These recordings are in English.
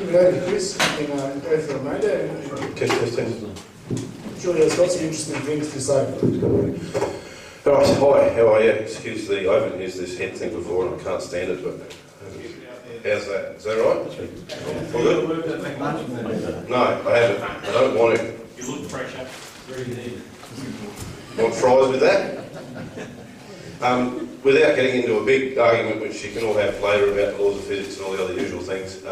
Give it over to Chris and go for a remainder. Test. Julio's got some interesting things to say. Right, hi, how are you? Excuse the, I haven't used this head thing before and I can't stand it, but how's that? Is that right? All good? No, I haven't. I don't want to. You look fresher. Very neat. Want fries with that? Without getting into a big argument, which you can all have later about the laws of physics and all the other usual things,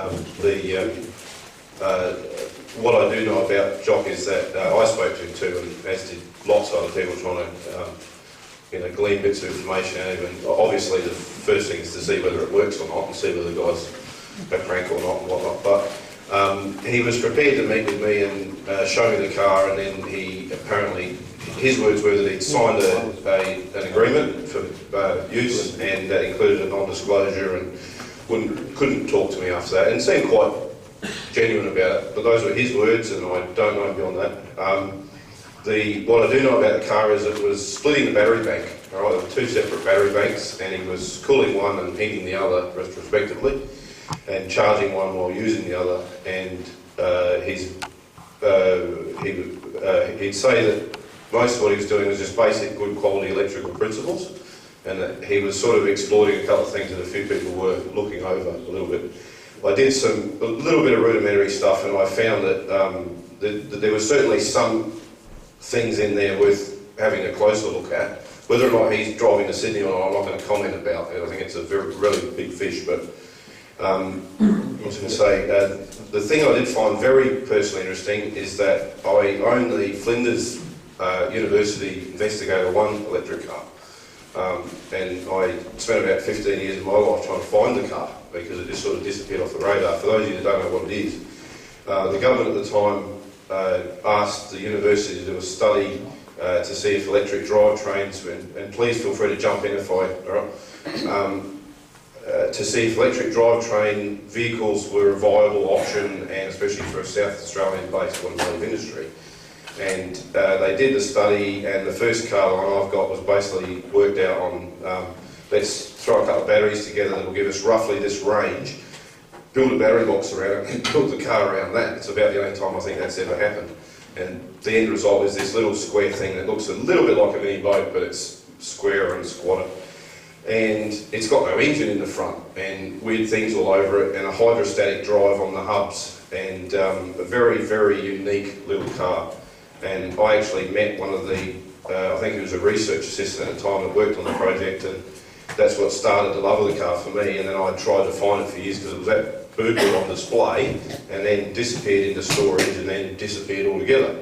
what I do know about Jock is that I spoke to him too, and as did lots of other people trying to glean bits of information out of him. And obviously the first thing is to see whether it works or not and see whether the guy's a crank or not and whatnot. But he was prepared to meet with me and show me the car, and then he apparently, his words were that he'd signed an agreement for use, and that included a non-disclosure, and couldn't talk to me after that, and seemed quite genuine about it. But those were his words, and I don't know beyond that. What I do know about the car is it was splitting the battery bank. All right, there were two separate battery banks, and he was cooling one and heating the other, respectively, and charging one while using the other. And he'd say that most of what he was doing was just basic good quality electrical principles, and that he was sort of exploiting a couple of things that a few people were looking over a little bit. I did a little bit of rudimentary stuff, and I found that, that there were certainly some things in there worth having a closer look at. Whether or not he's driving to Sydney or not, I'm not going to comment about it. I think it's a really big fish, but I was going to say, the thing I did find very personally interesting is that I own the Flinders University Investigator 1 electric car, and I spent about 15 years of my life trying to find the car because it just sort of disappeared off the radar. For those of you that don't know what it is, the government at the time asked the university to do a study to see if electric drivetrains, and please feel free to jump in if to see if electric drivetrain vehicles were a viable option, and especially for a South Australian-based automotive industry. And they did the study, and the first car line I've got was basically worked out on, let's throw a couple of batteries together that will give us roughly this range, build a battery box around it, and build the car around that. It's about the only time I think that's ever happened. And the end result is this little square thing that looks a little bit like a mini boat, but it's square and squatter. And it's got no engine in the front, and weird things all over it, and a hydrostatic drive on the hubs, and a very, very unique little car. And I actually met one of the, I think he was a research assistant at the time that worked on the project, and that's what started the love of the car for me. And then I tried to find it for years because it was at Birdwood on display, and then disappeared into storage, and then disappeared altogether.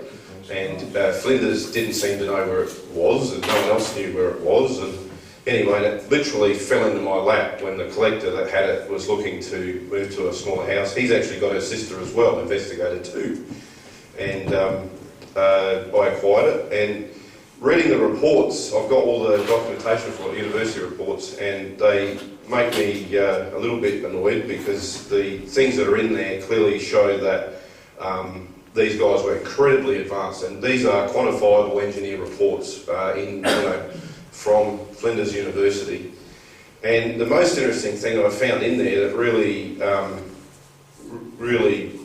And Flinders didn't seem to know where it was, and no one else knew where it was. And anyway, it literally fell into my lap when the collector that had it was looking to move to a smaller house. He's actually got a sister as well, Investigator 2. And I acquired it, and reading the reports, I've got all the documentation for the university reports, and they make me a little bit annoyed because the things that are in there clearly show that these guys were incredibly advanced, and these are quantifiable engineer reports from Flinders University. And the most interesting thing that I found in there that really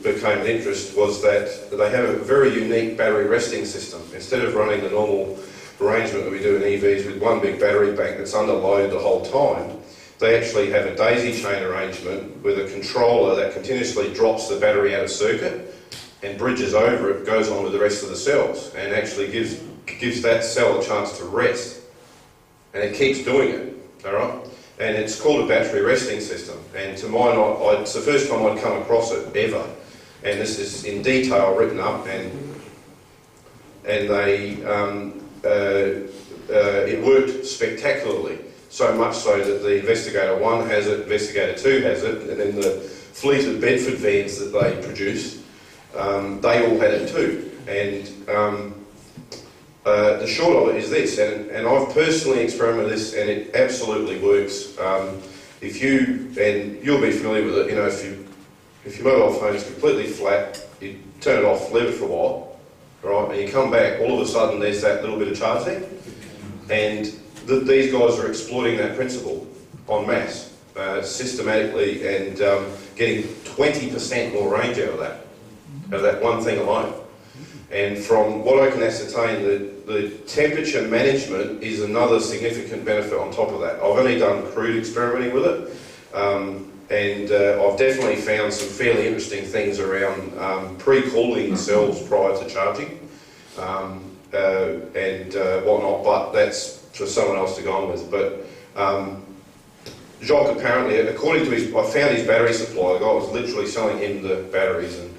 became an interest was that they have a very unique battery resting system. Instead of running the normal arrangement that we do in EVs with one big battery bank that's under load the whole time, they actually have a daisy chain arrangement with a controller that continuously drops the battery out of circuit and bridges over it, goes on with the rest of the cells, and actually gives that cell a chance to rest. And it keeps doing it, all right? And it's called a battery resting system. And to my knowledge, it's the first time I'd come across it ever. And this is in detail written up, and they it worked spectacularly. So much so that the Investigator 1 has it, Investigator 2 has it, and then the fleet of Bedford vans that they produced, they all had it too. And the short of it is this, and I've personally experimented with this, and it absolutely works. You'll be familiar with it, if your mobile phone is completely flat, you turn it off, leave it for a while, right, and you come back, all of a sudden there's that little bit of charge there. And these guys are exploiting that principle en masse. systematically and getting 20% more range out of that one thing alone. And from what I can ascertain, the temperature management is another significant benefit on top of that. I've only done crude experimenting with it, and I've definitely found some fairly interesting things around pre-cooling the cells prior to charging and whatnot, but that's for someone else to go on with. But Jacques apparently, according to I found his battery supply. The guy was literally selling him the batteries, and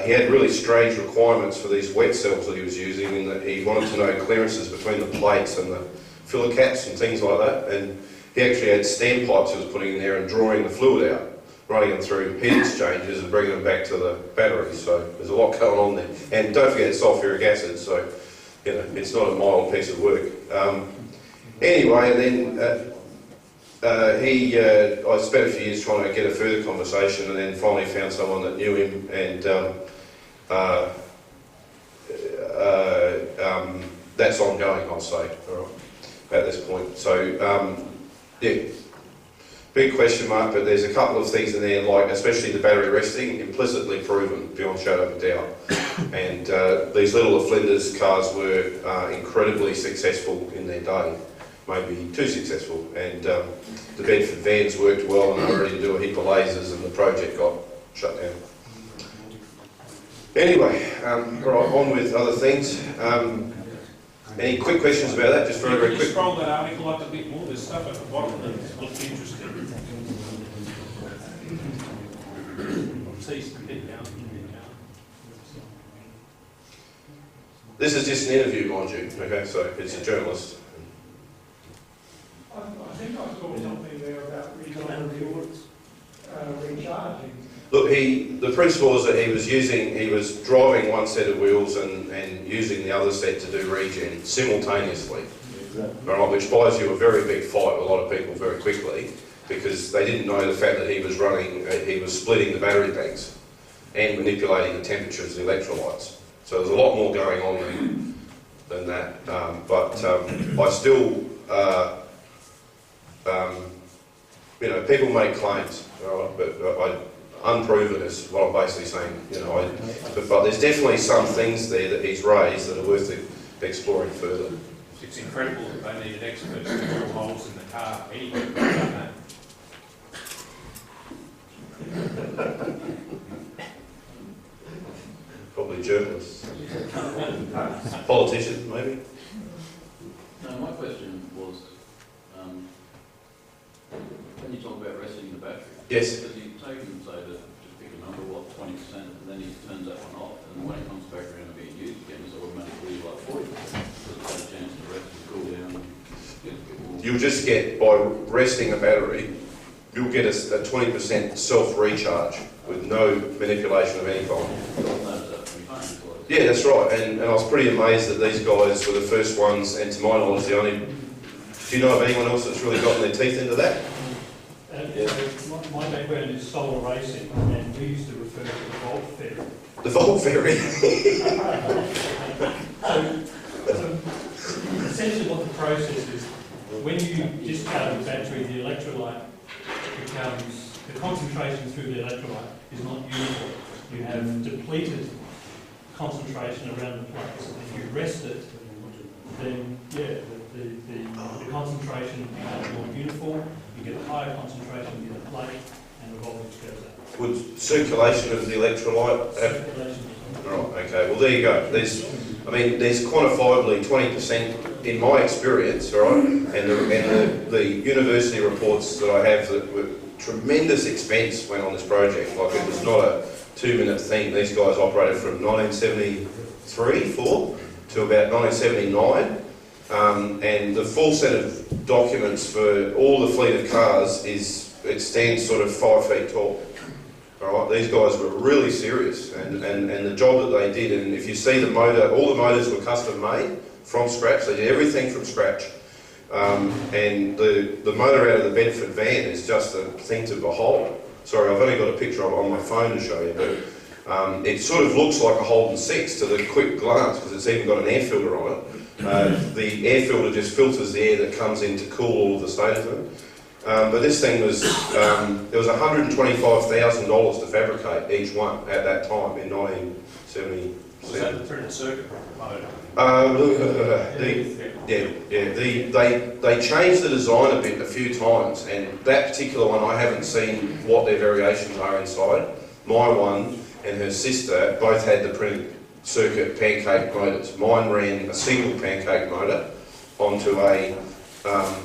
he had really strange requirements for these wet cells that he was using, in that he wanted to know clearances between the plates and the filler caps and things like that. And he actually had stem pipes he was putting in there and drawing the fluid out, running them through heat exchangers and bringing them back to the batteries. So there's a lot going on there. And don't forget it's sulfuric acid, so you know it's not a mild piece of work. Anyway, and then I spent a few years trying to get a further conversation, and then finally found someone that knew him, and that's ongoing, I'll say, all right, at this point. So, yeah, big question mark, but there's a couple of things in there, like especially the battery resting, implicitly proven, beyond shadow of a doubt. And these little Flinders cars were incredibly successful in their day. Maybe too successful, and the Bedford vans worked well, and they were ready to do a heap of lasers, and the project got shut down. Anyway, right, on with other things. Any quick questions about that? Just very, very quick. Scroll that article up a bit more. There's stuff at the bottom that looks interesting. Cease to keep down. This is just an interview, mind you. Okay, so it's a journalist. I think I saw something there about recharging. Look, the principle is that he was driving one set of wheels and using the other set to do regen simultaneously. Exactly. All right, which buys you a very big fight with a lot of people very quickly, because they didn't know the fact that he was splitting the battery banks and manipulating the temperatures of the electrolytes. So there's a lot more going on than that. But I still... you know, people make claims, right, but unproven is what I'm basically saying. You know, but there's definitely some things there that he's raised that are worth exploring further. It's incredible that they needed experts to drill holes in the car. Anyone could have done that. Probably journalists, politicians, maybe. No, my question was, when you talk about resting the battery, Yes. does he take and say that, just pick a number, what, 20%, and then he turns that one off, and when it comes back around and being used again, it's automatically like 40%, because it's had a chance to rest and cool down and get a bit more. You'll just get, by resting a battery, you'll get a 20% self-recharge with no manipulation of any kind. Yeah, that's right, and I was pretty amazed that these guys were the first ones, and to my knowledge, the only... Do you know of anyone else that's really gotten their teeth into that? My background is solar racing, and we used to refer to the Volt Ferry. The Volt Ferry? so essentially what the process is, when you discharge the battery, the electrolyte becomes, the concentration through the electrolyte is not uniform. You have depleted concentration around the plate. So if you rest it, then yeah, the concentration becomes more uniform, you get a higher concentration in the plate, and the voltage goes up. Would circulation of the electrolyte have... Circulation. Right, okay, well there you go. There's quantifiably 20% in my experience, all right, and the university reports that I have that were tremendous expense went on this project. Like, it was not a 2-minute thing. These guys operated from 1973, 4 to about 1979. And the full set of documents for all the fleet of cars stands sort of 5 feet tall. All right, these guys were really serious, and the job that they did, and if you see the motor, all the motors were custom made from scratch. They did everything from scratch. And the motor out of the Bedford van is just a thing to behold. Sorry, I've only got a picture of it on my phone to show you, but it sort of looks like a Holden 6 to the quick glance, because it's even got an air filter on it. The air filter just filters the air that comes in to cool all of the stators in. But this thing was, it was $125,000 to fabricate each one at that time in 1977. Was that the printed circuit motor? They changed the design a bit a few times, and that particular one I haven't seen what their variations are inside. My one and her sister both had the printed circuit pancake motors. Mine ran a single pancake motor onto a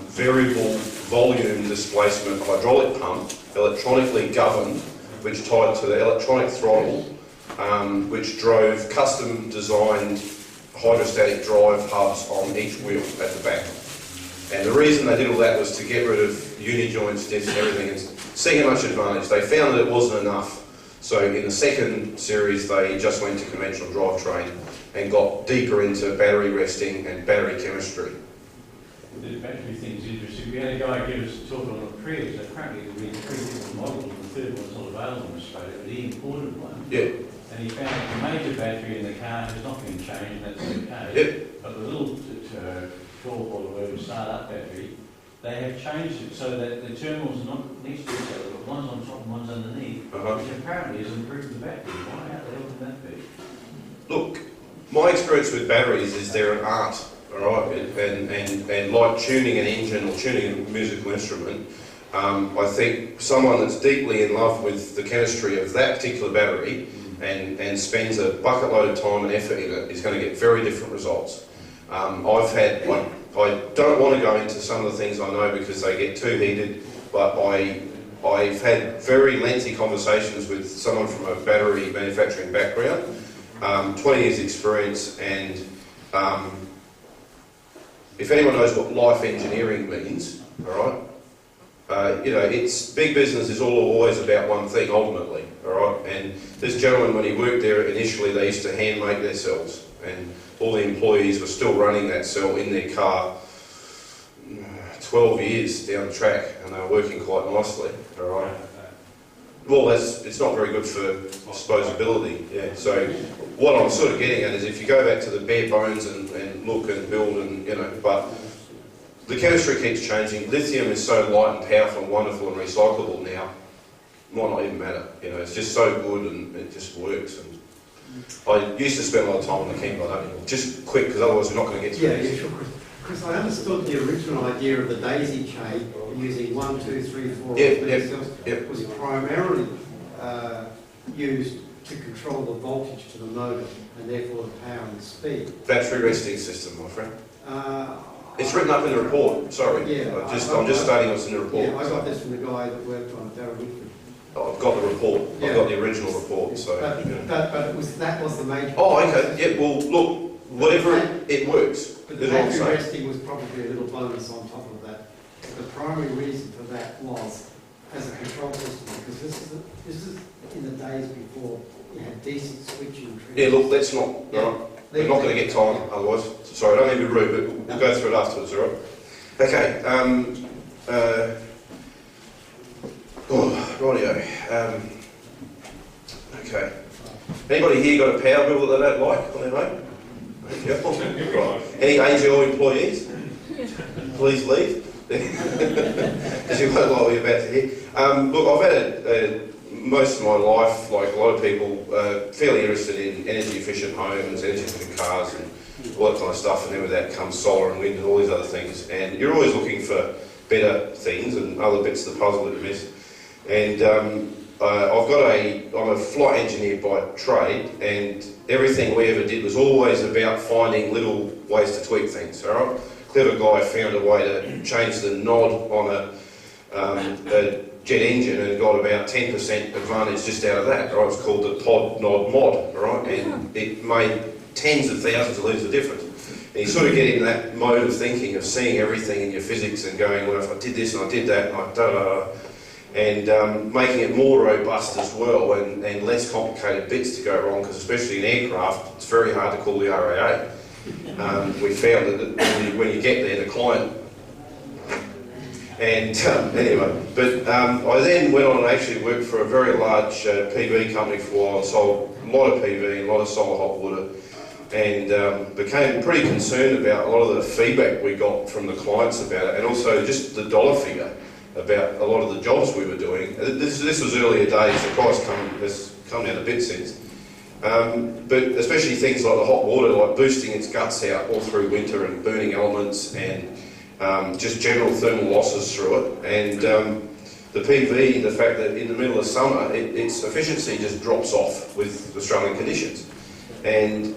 variable volume displacement hydraulic pump, electronically governed, which tied to the electronic throttle, which drove custom designed hydrostatic drive hubs on each wheel at the back. And the reason they did all that was to get rid of uni-joints, diffs and everything, and see how much advantage. They found that it wasn't enough. So in the second series, they just went to conventional drivetrain and got deeper into battery resting and battery chemistry. The battery thing's interesting. We had a guy give us a talk on the Prius. Apparently there were 3 different models, and the third one's not available in Australia, but he imported one. Yeah. And he found the major battery in the car has not been changed, and that's okay. Yep. But the little 12 or whatever start-up battery, they have changed it so that the terminals are not next to each other, but one's on top and one's underneath, which apparently has improved the battery. Why the hell can that be? Look, my experience with batteries is they're an art, all right? And like tuning an engine or tuning a musical instrument, I think someone that's deeply in love with the chemistry of that particular battery and spends a bucket load of time and effort in it is going to get very different results. I don't want to go into some of the things I know because they get too heated, but I've had very lengthy conversations with someone from a battery manufacturing background, 20 years experience, and if anyone knows what life engineering means, all right, it's big business is always about one thing ultimately, all right. And this gentleman, when he worked there initially, they used to hand make their cells, and all the employees were still running that cell in their car 12 years down the track, and they were working quite nicely, all right. Well, it's not very good for disposability, yeah. So what I'm sort of getting at is if you go back to the bare bones and look and build and, but the chemistry keeps changing. Lithium is so light and powerful and wonderful and recyclable now, it might not even matter, it's just so good and it just works. And I used to spend a lot of time on the keyboard, just quick, because otherwise we're not going to get through this. Yeah, sure. Because I understood the original idea of the daisy chain using 1, 2, 3, 4, cells was primarily used to control the voltage to the motor and therefore the power and the speed. Battery resting system, my friend. It's written up in the report. Sorry, yeah, I'm just stating what's in the report. Yeah, I got this from the guy that worked on it, I've got the report. Yeah. I've got the original report. So. But that was the major. Oh, okay. Yeah. Well, look, whatever it works. But the battery resting was probably a little bonus on top of that. The primary reason for that was as a control system, because this is in the days before you had decent switching. Yeah. Look, let's not. Yeah. Right. We're not going to get time otherwise. Sorry, I don't mean to be rude, but we'll go through it afterwards. All right. Okay. Rightio. Okay. Anybody here got a power bill that they don't like on their home? Right. Any AGL employees? Please leave. As you won't like what you're about to hear. Look, I've had most of my life, like a lot of people, fairly interested in energy efficient homes, energy efficient cars and all that kind of stuff, and then with that comes solar and wind and all these other things. And you're always looking for better things and other bits of the puzzle that you miss. And I'm a flight engineer by trade, and everything we ever did was always about finding little ways to tweak things, all right? Clever guy found a way to change the nod on a jet engine and got about 10% advantage just out of that, right? It was called the pod nod mod, right? And it made tens of thousands of litres of difference. And you sort of get into that mode of thinking, of seeing everything in your physics and going, well, if I did this and I did that, and I da-da-da, and making it more robust as well and less complicated bits to go wrong, because especially in aircraft, it's very hard to call the RAA. We found that when you get there, the client. And anyway, but I then went on and actually worked for a very large PV company for a while and sold a lot of PV and a lot of solar hot water, and became pretty concerned about a lot of the feedback we got from the clients about it, and also just the dollar figure. about a lot of the jobs we were doing. This was earlier days, the price has come down a bit since. But especially things like the hot water, like boosting its guts out all through winter and burning elements and just general thermal losses through it. And the PV, the fact that in the middle of summer, its efficiency just drops off with Australian conditions. And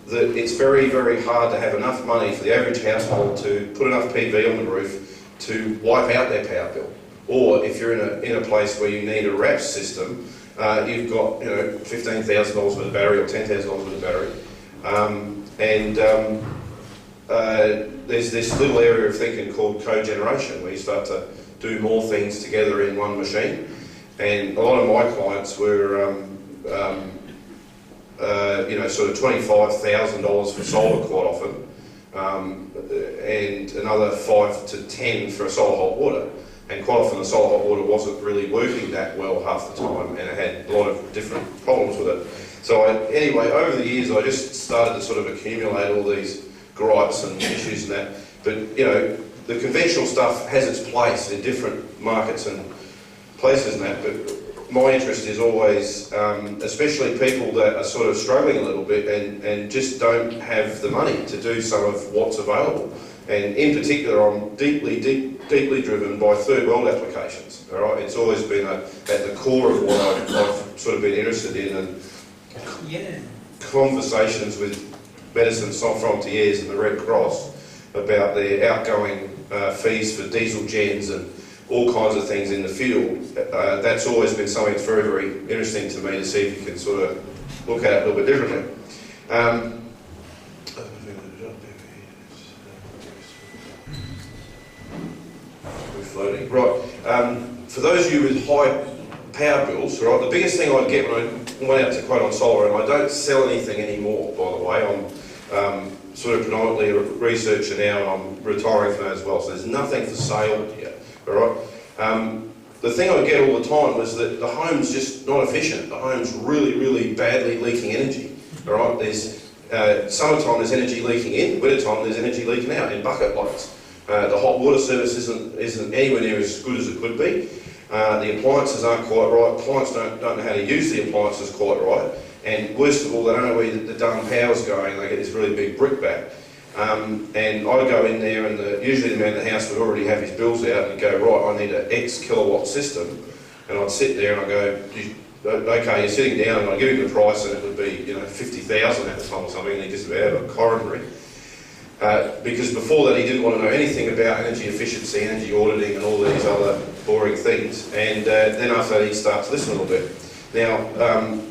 it's very, very hard to have enough money for the average household to put enough PV on the roof to wipe out their power bill. Or if you're in a place where you need a RAPS system, you've got $15,000 worth of battery or $10,000 worth of battery, there's this little area of thinking called cogeneration where you start to do more things together in one machine. And a lot of my clients were sort of $25,000 for solar quite often, and another 5 to 10 for a solar hot water. And quite often the solar hot water wasn't really working that well half the time, and it had a lot of different problems with it. So anyway, over the years I just started to sort of accumulate all these gripes and issues and that. But the conventional stuff has its place in different markets and places and that. But my interest is always, especially people that are sort of struggling a little bit and just don't have the money to do some of what's available. And in particular, I'm deeply driven by third world applications. All right, it's always been at the core of what I've sort of been interested in, and conversations with Médecins Sans Frontières and the Red Cross about their outgoing fees for diesel gens and all kinds of things in the field. That's always been something that's very, very interesting to me to see if you can sort of look at it a little bit differently. We're floating. Right. For those of you with high power bills, right, the biggest thing I get when I went out to quote on solar, and I don't sell anything anymore, by the way, I'm sort of predominantly a researcher now, and I'm retiring from that as well, so there's nothing for sale here. All right. The thing I get all the time was that the home's just not efficient. The home's really, really badly leaking energy. All right. There's summertime there's energy leaking in, wintertime there's energy leaking out in bucket loads. The hot water service isn't anywhere near as good as it could be. The appliances aren't quite right. Clients don't know how to use the appliances quite right. And worst of all, they don't know where the darn power's going. They get this really big brickbat. And I go in there, and usually the man in the house would already have his bills out, and he'd go, right, I need an X kilowatt system. And I'd sit there and I'd go, okay, you're sitting down, and I'd give him the price, and it would be 50,000 at the time or something, and he'd just have a coronary. Because before that he didn't want to know anything about energy efficiency, energy auditing and all these other boring things, and then after that he'd start to listen a little bit. Now,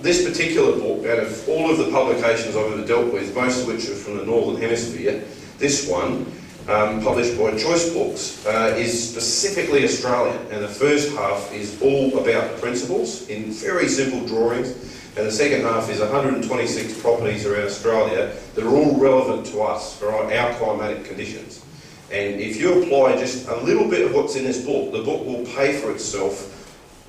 this particular book, out of all of the publications I've ever dealt with, most of which are from the Northern Hemisphere, this one, published by Choice Books, is specifically Australian, and the first half is all about the principles in very simple drawings. And the second half is 126 properties around Australia that are all relevant to us for our climatic conditions. And if you apply just a little bit of what's in this book, the book will pay for itself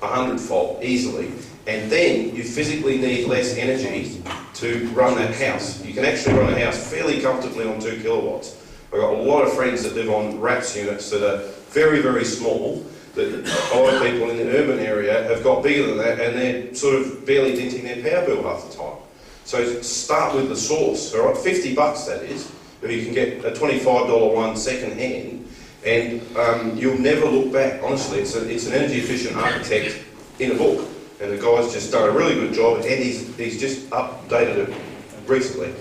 100-fold easily. And then you physically need less energy to run that house. You can actually run a house fairly comfortably on 2 kilowatts. I've got a lot of friends that live on RAPS units that are very, very small, that a lot of people in the urban area have got bigger than that, and they're sort of barely denting their power bill half the time. So start with the source, all right? $50 that is, if you can get a $25 one second hand, and you'll never look back. Honestly, it's an energy efficient architect in a book, and the guy's just done a really good job, and he's just updated it recently.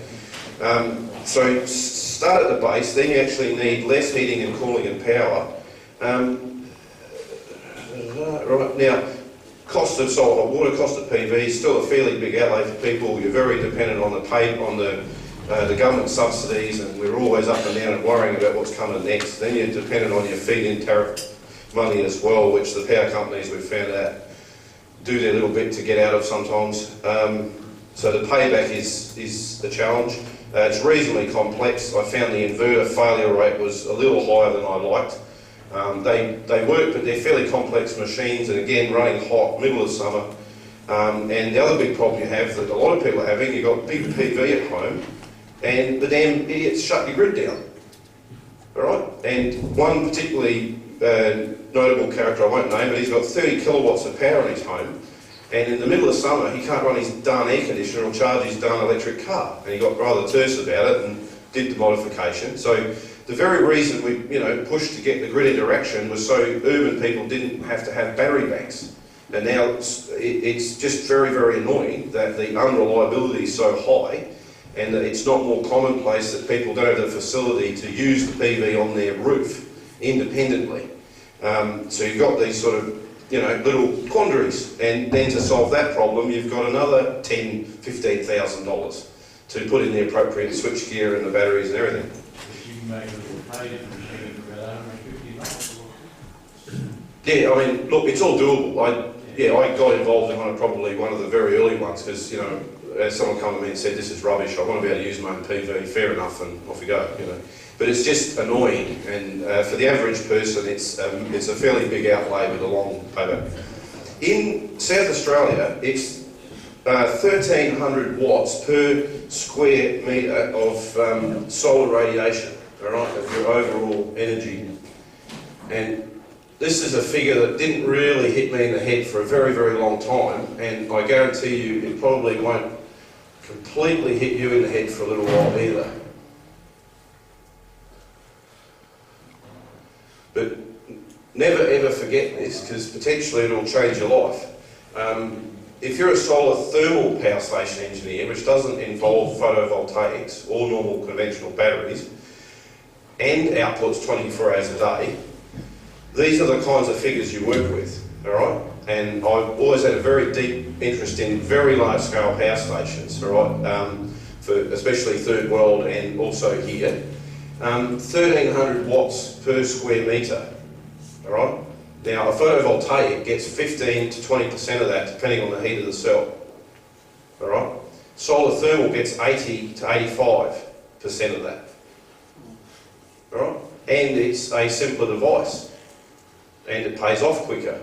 So start at the base, then you actually need less heating and cooling and power. Right, now, cost of solar hot water, cost of PV is still a fairly big outlay for people. You're very dependent on the government subsidies, and we're always up and down and worrying about what's coming next. Then you're dependent on your feed-in tariff money as well, which the power companies we've found out do their little bit to get out of sometimes. So the payback is a challenge. It's reasonably complex. I found the inverter failure rate was a little higher than I liked. They work, but they're fairly complex machines, and again, running hot, middle of summer. And the other big problem you have that a lot of people are having, you've got big PV at home, and the damn idiots shut your grid down. All right? And one particularly notable character I won't name, but he's got 30 kilowatts of power in his home, and in the middle of summer he can't run his darn air conditioner or charge his darn electric car, and he got rather terse about it and did the modification. So the very reason we pushed to get the grid into action was so urban people didn't have to have battery banks. And now it's just very, very annoying that the unreliability is so high, and that it's not more commonplace that people don't have the facility to use the PV on their roof independently. So you've got these sort of little quandaries, and then to solve that problem you've got another $10,000–15,000 to put in the appropriate switch gear and the batteries and everything. If you can make a little pay machine for about $150. Yeah, I mean, look, it's all doable. I got involved in probably one of the very early ones because, as someone came to me and said, this is rubbish, I want to be able to use my own PV, fair enough, and off we go, But it's just annoying, and for the average person, it's a fairly big outlay with a long payback. In South Australia, it's 1,300 watts per square metre of solar radiation, all right, of your overall energy. And this is a figure that didn't really hit me in the head for a very, very long time, and I guarantee you it probably won't completely hit you in the head for a little while either. But never ever forget this, because potentially it'll change your life. If you're a solar thermal power station engineer, which doesn't involve photovoltaics or normal conventional batteries, and outputs 24 hours a day, these are the kinds of figures you work with, all right? And I've always had a very deep interest in very large scale power stations, all right? For especially third world and also here. 1,300 watts per square metre, all right? Now, a photovoltaic gets 15 to 20% of that, depending on the heat of the cell, all right? Solar thermal gets 80 to 85% of that, all right? And it's a simpler device, and it pays off quicker,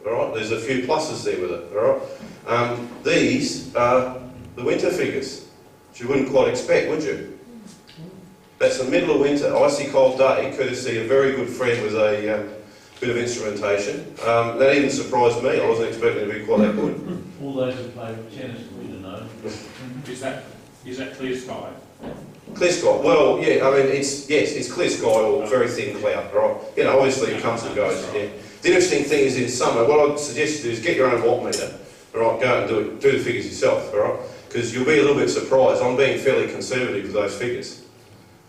all right? There's a few pluses there with it, all right? These are the winter figures, which you wouldn't quite expect, would you? That's the middle of winter, icy cold day, courtesy of a very good friend with a bit of instrumentation. That even surprised me. I wasn't expecting it to be quite that good. All those who play tennis will know. Is that clear sky? Clear sky. Well, yeah. I mean, it's clear sky or very thin cloud, right? Obviously it comes and goes. Yeah. The interesting thing is in summer, what I'd suggest you do is get your own watt meter. All right, go and do the figures yourself. All right, because you'll be a little bit surprised. I'm being fairly conservative with those figures.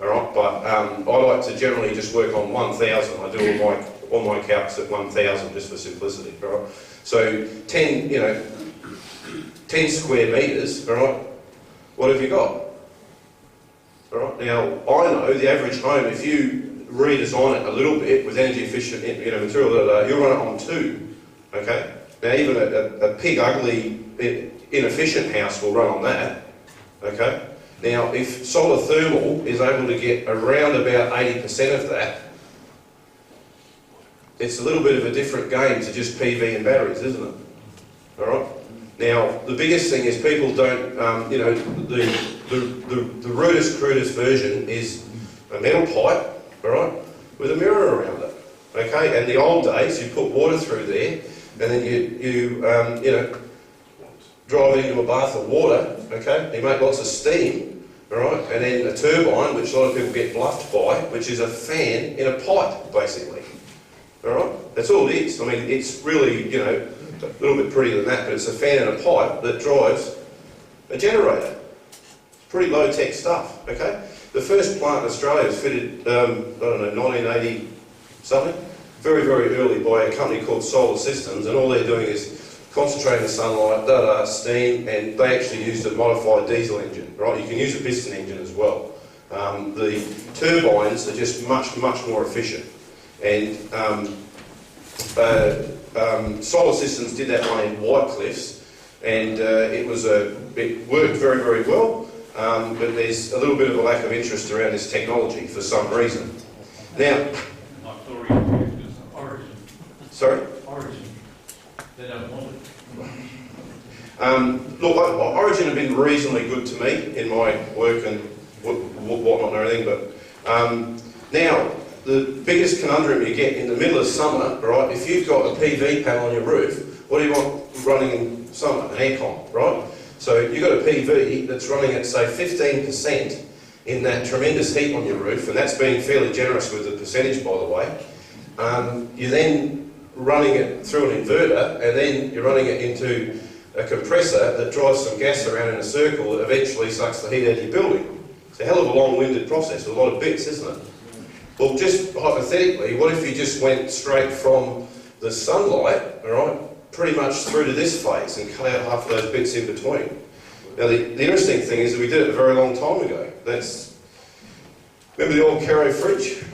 All right, but I like to generally just work on 1,000. I do all my calcs at 1,000 just for simplicity. All right, so 10 square metres. All right, what have you got? All right, now I know the average home, if you redesign it a little bit with energy efficient material, you'll run it on 2. Okay, now even a pig ugly inefficient house will run on that. Okay. Now, if solar thermal is able to get around about 80% of that, it's a little bit of a different game to just PV and batteries, isn't it? All right. Now, the biggest thing is people don't, the rudest, crudest version is a metal pipe, all right, with a mirror around it. Okay. And the old days, you put water through there, and then you drive it into a bath of water, okay, you make lots of steam, all right, and then a turbine, which a lot of people get bluffed by, which is a fan in a pipe, basically, all right? That's all it is. I mean, it's really, a little bit prettier than that, but it's a fan in a pipe that drives a generator. It's pretty low-tech stuff, okay? The first plant in Australia was fitted, I don't know, 1980-something, very, very early by a company called Solar Systems, and all they're doing is concentrating the sunlight, steam, and they actually used a modified diesel engine, right? You can use a piston engine as well. The turbines are just much, much more efficient. And Solar Systems did that one in White Cliffs, and it worked very, very well, but there's a little bit of a lack of interest around this technology for some reason. Now, Origin. Sorry? Origin. They don't want it. Look, Origin have been reasonably good to me in my work and whatnot and everything, but now the biggest conundrum you get in the middle of summer, right, if you've got a PV panel on your roof, what do you want running in summer? An aircon, right? So you've got a PV that's running at, say, 15% in that tremendous heat on your roof, and that's being fairly generous with the percentage, by the way. You're then running it through an inverter, and then you're running it into a compressor that drives some gas around in a circle that eventually sucks the heat out of your building. It's a hell of a long-winded process with a lot of bits, isn't it? Well, just hypothetically, what if you just went straight from the sunlight, all right, pretty much through to this phase and cut out half of those bits in between? Now, the interesting thing is that we did it a very long time ago. Remember the old Caro fridge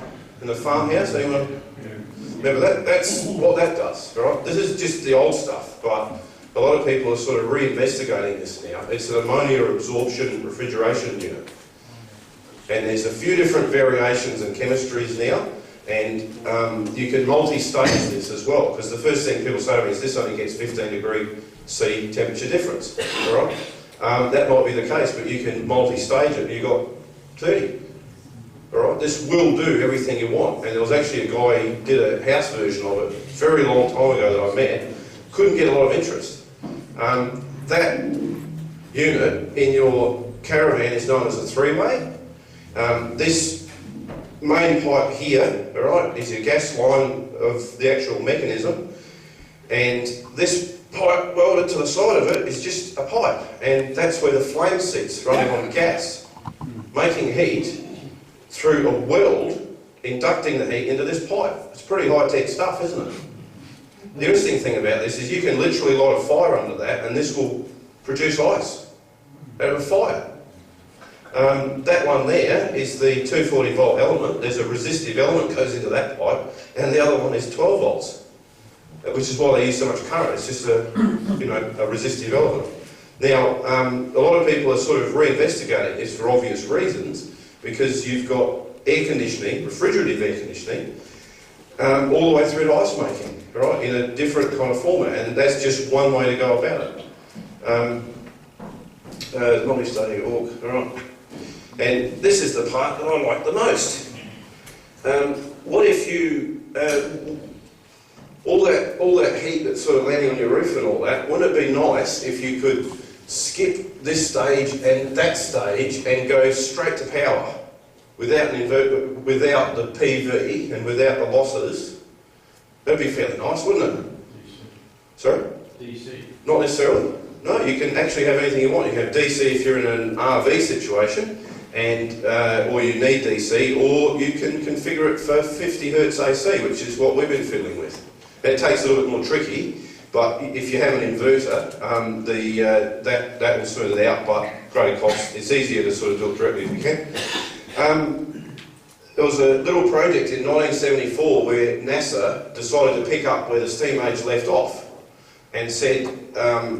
in the farmhouse? Anyone remember that? That's what that does, all right? This is just the old stuff, but a lot of people are sort of reinvestigating this now. It's an ammonia absorption refrigeration unit. And there's a few different variations and chemistries now, and you can multi-stage this as well, because the first thing people say to me is this only gets 15°C temperature difference, all right? That might be the case, but you can multi-stage it and you've got 30. All right? This will do everything you want. And there was actually a guy who did a house version of it a very long time ago that I met. Couldn't get a lot of interest. That unit in your caravan is known as a three-way. This main pipe here, all right, is your gas line of the actual mechanism. And this pipe welded to the side of it is just a pipe, and that's where the flame sits, running on gas, making heat through a weld, inducting the heat into this pipe. It's pretty high-tech stuff, isn't it? The interesting thing about this is you can literally light a fire under that, and this will produce ice out of a fire. That one there is the 240 volt element. There's a resistive element goes into that pipe, and the other one is 12 volts. Which is why they use so much current. It's just a resistive element. Now, a lot of people are sort of reinvestigating this for obvious reasons, because you've got air conditioning, refrigerative air conditioning, all the way through to ice making, right, in a different kind of format, and that's just one way to go about it. Multi-study.org, all right. And this is the part that I like the most. What if you... all that heat that's sort of landing on your roof and all that, wouldn't it be nice if you could skip this stage and that stage and go straight to power without an inverter, without the PV and without the losses? That'd be fairly nice, wouldn't it? DC. Sorry? DC. Not necessarily. No, you can actually have anything you want. You can have DC if you're in an RV situation, and or you need DC, or you can configure it for 50 Hz AC, which is what we've been fiddling with. It takes a little bit more tricky, but if you have an inverter, that will smooth it out, but greater cost. It's easier to sort of do it directly if you can. There was a little project in 1974 where NASA decided to pick up where the steam age left off and said,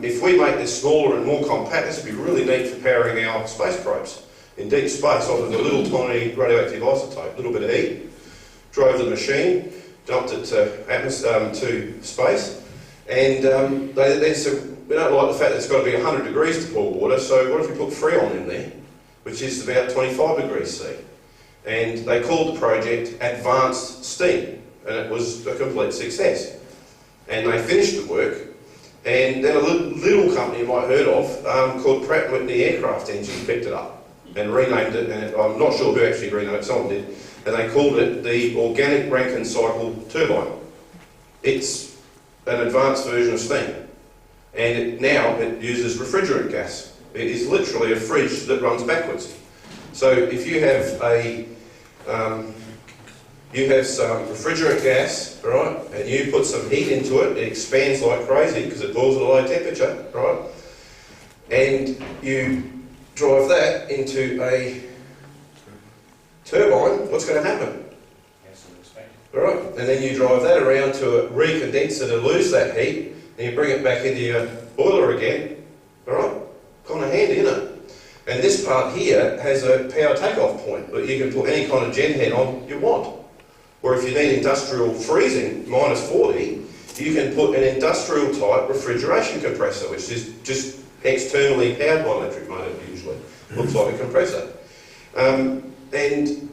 if we make this smaller and more compact, this would be really neat for powering our space probes in deep space off of a little tiny radioactive isotope, a little bit of heat. Drove the machine, dumped it to space, and they then said, we don't like the fact that it's got to be 100 degrees to pour water, so what if we put Freon in there, which is about 25 degrees C? And they called the project Advanced Steam, and it was a complete success. And they finished the work, and then a little company you might have heard of called Pratt & Whitney Aircraft Engine picked it up and renamed it, and I'm not sure who actually renamed it, someone did, and they called it the Organic Rankine Cycle Turbine. It's an advanced version of steam, and now it uses refrigerant gas. It is literally a fridge that runs backwards. So if you have some refrigerant gas, right, and you put some heat into it, it expands like crazy because it boils at a low temperature, right, and you drive that into a turbine, what's going to happen? All right, and then you drive that around to a recondenser to lose that heat, and you bring it back into your boiler again. All right, kind of handy, isn't it? And this part here has a power takeoff point that you can put any kind of gen head on you want. Or if you need industrial freezing, -40, you can put an industrial type refrigeration compressor, which is just externally powered by electric motor usually. Looks like a compressor. And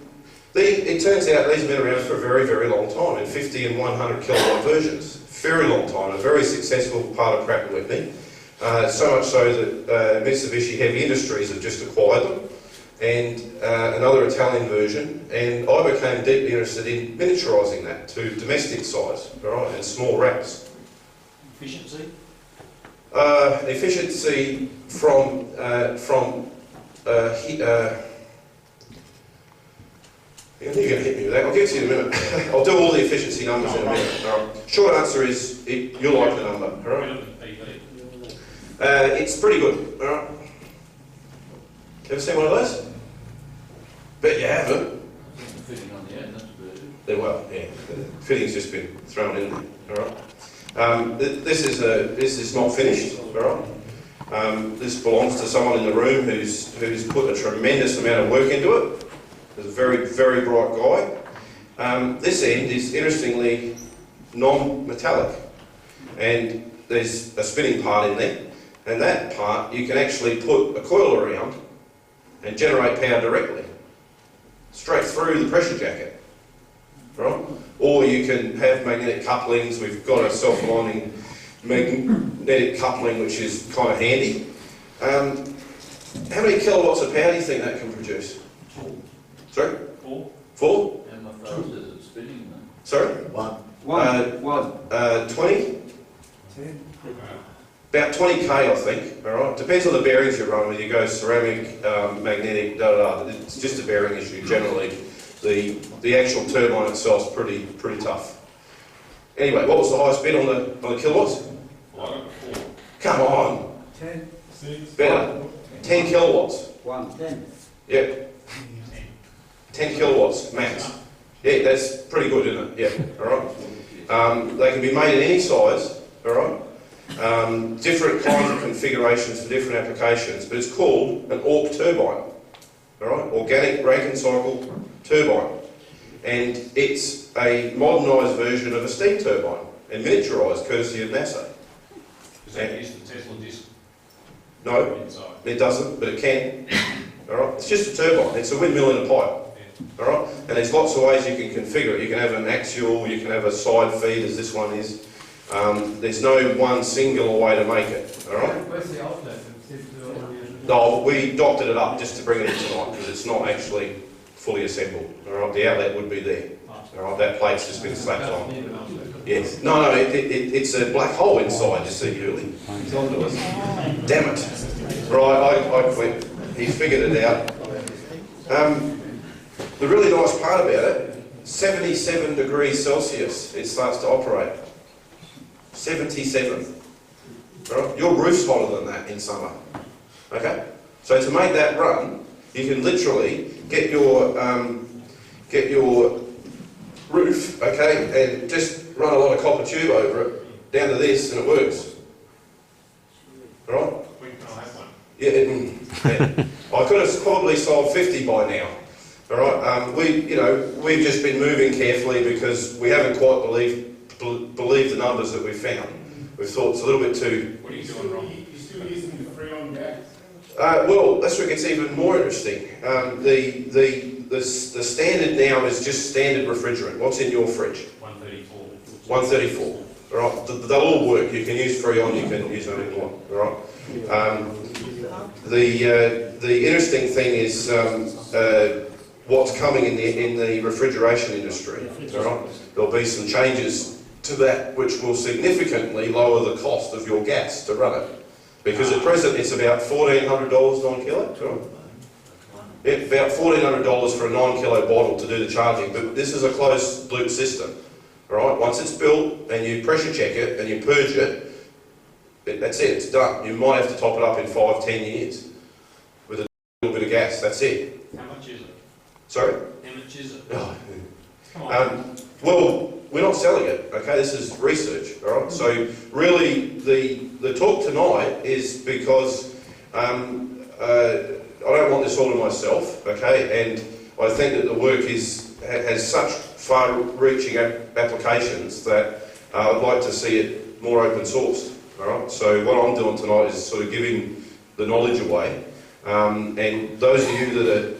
It turns out these have been around for a very, very long time, in 50 and 100 kilowatt versions. Very long time, a very successful part of Pratt & Whitney. So much so that Mitsubishi Heavy Industries have just acquired them, and another Italian version, and I became deeply interested in miniaturising that to domestic size, all right, and small wraps. Efficiency? Efficiency from you're going to hit me with that. I'll get to you in a minute. I'll do all the efficiency numbers in a minute. All right. Short answer is you'll like the number. All right. It's pretty good. All right. Ever seen one of those? Bet you haven't. Fitting on the end, that's good. Well, yeah. The fitting's just been thrown in there. All right. This is not finished. All right. This belongs to someone in the room who's put a tremendous amount of work into it. He's a very, very bright guy. This end is interestingly non-metallic, and there's a spinning part in there, and that part you can actually put a coil around and generate power directly, straight through the pressure jacket, right? Or you can have magnetic couplings. We've got a self-aligning magnetic coupling, which is kind of handy. How many kilowatts of power do you think that can produce? Sorry? 4? And my phone says it's spinning then. Sorry? 1. 20? 10. About 20k, I think. All right. Depends on the bearings you run with. You go ceramic, magnetic, It's just a bearing issue generally. The actual turbine itself is pretty tough. Anyway, what was the highest bid on the kilowatts? Come on. 10. 6. Better. 10 kilowatts. 1. 10. Yep. 10 kilowatts max. Yeah, that's pretty good, isn't it? Yeah. All right. They can be made in any size. All right. Different kinds of configurations for different applications, but it's called an AUK turbine. All right. Organic Rankine cycle turbine, and it's a modernised version of a steam turbine and miniaturised, courtesy of NASA. Does that use the Tesla disc No, inside? it doesn't, but it can. All right. It's just a turbine. It's a windmill in a pipe. All right, and there's lots of ways you can configure it. You can have an axial, you can have a side feed, as this one is. There's no one singular way to make it. All right. Where's the outlet? No, we doctored it up just to bring it in tonight because it's not actually fully assembled. All right, the outlet would be there. All right, that plate's just been slapped on. Yes. No, it's a black hole inside. You see, Hurley. It's onto us. Damn it. Right, I quit. He figured it out. The really nice part about it, 77 degrees Celsius, it starts to operate. 77. Right? Your roof's hotter than that in summer. Okay? So to make that run, you can literally get your roof, okay, and just run a lot of copper tube over it, down to this, and it works. Alright? When can I have one? Yeah, I could have probably sold 50 by now. All right, we've just been moving carefully because we haven't quite believed the numbers that we've found. We thought it's a little bit too. What are you doing wrong? You're still using the Freon gas? Well, that's where it gets even more interesting. The standard now is just standard refrigerant. What's in your fridge? 134. 134. All right, they'll all work. You can use Freon, you can use anything you want. All right. The interesting thing is. What's coming in the refrigeration industry. All right? There'll be some changes to that which will significantly lower the cost of your gas to run it. Because at present it's about $1,400 9 kilo. Right? Yeah, about $1,400 for a 9 kilo bottle to do the charging, but this is a closed loop system. All right? Once it's built and you pressure check it and you purge it, that's it, it's done. You might have to top it up in 5-10 years with a little bit of gas, that's it. How much is it? Sorry? How much is it? Oh, Come on. well, we're not selling it, okay? This is research, all right? So really, the talk tonight is because I don't want this all to myself, okay? And I think that the work has such far-reaching applications that I'd like to see it more open sourced, all right? So what I'm doing tonight is sort of giving the knowledge away, and those of you that are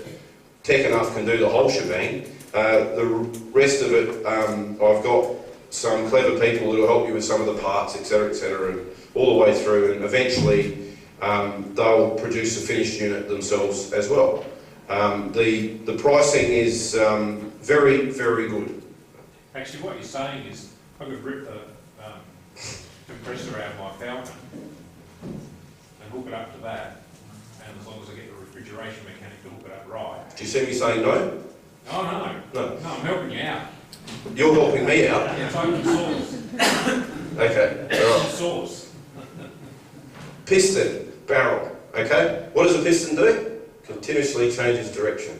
tech enough can do the whole shebang. The rest of it, I've got some clever people that will help you with some of the parts, etc., and all the way through, and eventually they'll produce a finished unit themselves as well. The pricing is very, very good. Actually, what you're saying is, I could rip the compressor out of my Falcon and hook it up to that, and as long as I get the refrigeration mechanic to hook it up right. Do you see me saying no? Oh, no. No. No, I'm helping you out. You're helping me out. It's open source. Okay, all right. Open source. Piston, barrel, okay? What does a piston do? Continuously changes direction.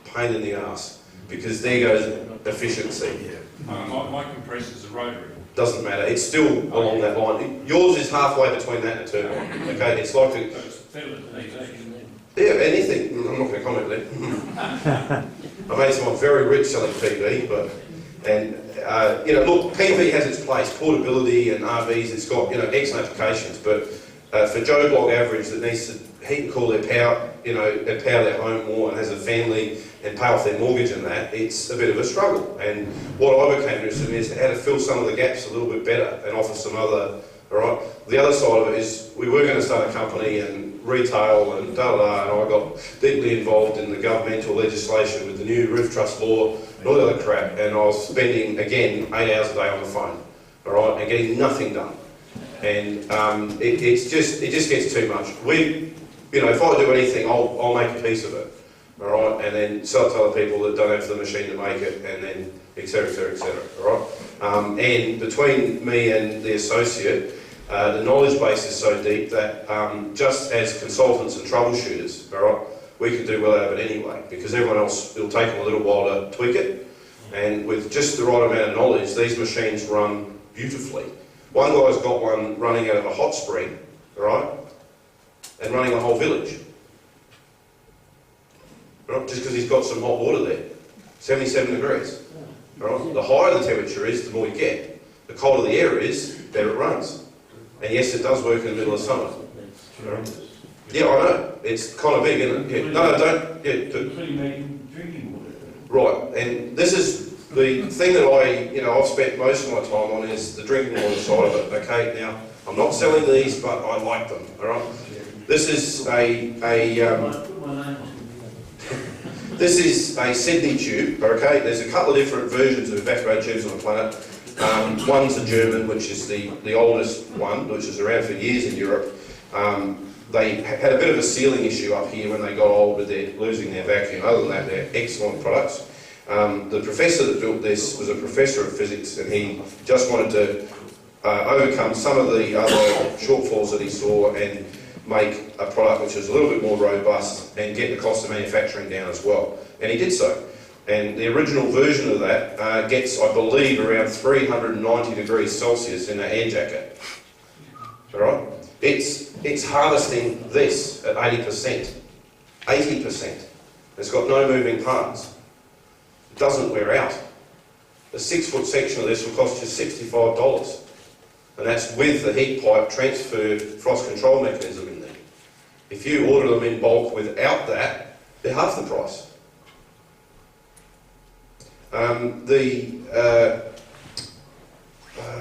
Pain in the ass. Because there goes efficiency. My compressor's a rotary. Doesn't matter, it's still along that line. Yours is halfway between that and a turbine, okay? It's like a... So it's better than these. Yeah, anything. I'm not going to comment there. I made someone very rich selling PV, but... And, you know, look, PV has its place. Portability and RVs, it's got, you know, excellent applications, but for Joe Blog average that needs to heat and cool their power, you know, and power their home more and has a family and pay off their mortgage and that, it's a bit of a struggle. And what I became interested in is how to fill some of the gaps a little bit better and offer some other, all right? The other side of it is we were going to start a company and retail and da-da-da, and I got deeply involved in the governmental legislation with the new roof truss law and all the other crap, and I was spending, again, 8 hours a day on the phone, all right, and getting nothing done. And it just gets too much. You know, if I do anything, I'll make a piece of it, all right, and then sell it to other people that don't have the machine to make it, and then et cetera, all right. And between me and the associate, the knowledge base is so deep that just as consultants and troubleshooters, all right, we could do well out of it anyway, because everyone else, it'll take them a little while to tweak it, and with just the right amount of knowledge, these machines run beautifully. One guy's got one running out of a hot spring, all right, and running a whole village, right, just because he's got some hot water there, 77 degrees. All right? The higher the temperature is, the more you get. The colder the air is, better it runs. And yes, it does work in the middle of summer. Yeah, I know. It's kind of big, isn't it? Yeah. No, don't. Yeah, Including making drinking water. right. And this is the thing that I've spent most of my time on is the drinking water side of it. Okay, now I'm not selling these, but I like them. All right. This is this is a Sydney tube. Okay. There's a couple of different versions of evaporator tubes on the planet. One's a German, which is the oldest one, which is around for years in Europe. They had a bit of a sealing issue up here when they got old with losing their vacuum. Other than that, they're excellent products. The professor that built this was a professor of physics, and he just wanted to overcome some of the other shortfalls that he saw and make a product which is a little bit more robust and get the cost of manufacturing down as well. And he did so. And the original version of that gets, I believe, around 390 degrees Celsius in an air jacket. All right? It's harvesting this at 80%. 80%. It's got no moving parts. It doesn't wear out. A 6-foot section of this will cost you $65. And that's with the heat pipe transfer frost control mechanism in there. If you order them in bulk without that, they're half the price. I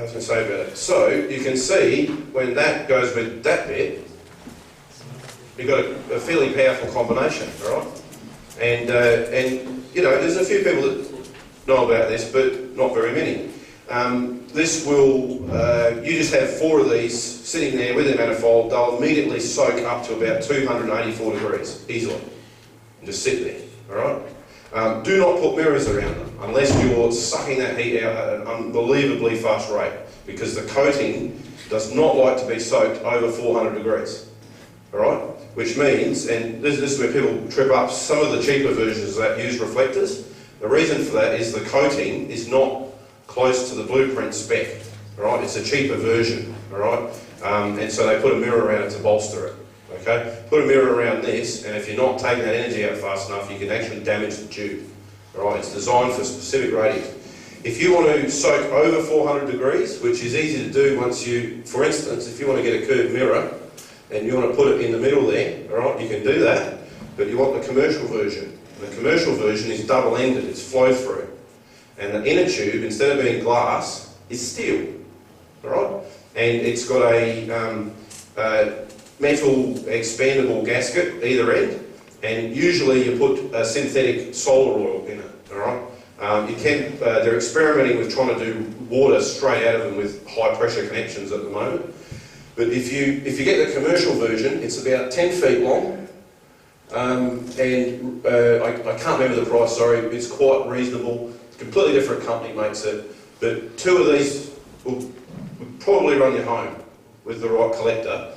was going to say about it. So you can see when that goes with that bit, you've got a fairly powerful combination, all right? And you know, there's a few people that know about this, but not very many. This will, you just have 4 of these sitting there with a manifold. They'll immediately soak up to about 284 degrees easily, and just sit there, all right? Do not put mirrors around them unless you're sucking that heat out at an unbelievably fast rate, because the coating does not like to be soaked over 400 degrees. All right? Which means, and this is where people trip up, some of the cheaper versions of that use reflectors. The reason for that is the coating is not close to the blueprint spec. All right? It's a cheaper version. All right? And so they put a mirror around it to bolster it. Okay? Put a mirror around this, and if you're not taking that energy out fast enough, you can actually damage the tube. Alright, it's designed for specific ratings. If you want to soak over 400 degrees, which is easy to do once you, for instance, if you want to get a curved mirror, and you want to put it in the middle there, alright, you can do that, but you want the commercial version. And the commercial version is double-ended, it's flow-through. And the inner tube, instead of being glass, is steel. All right? And it's got a metal expandable gasket either end, and usually you put a synthetic solar oil in it. All right? They're experimenting with trying to do water straight out of them with high pressure connections at the moment. But if you get the commercial version, it's about 10 feet long, and I can't remember the price. Sorry, it's quite reasonable. Completely different company makes it, but 2 of these will probably run you home with the right collector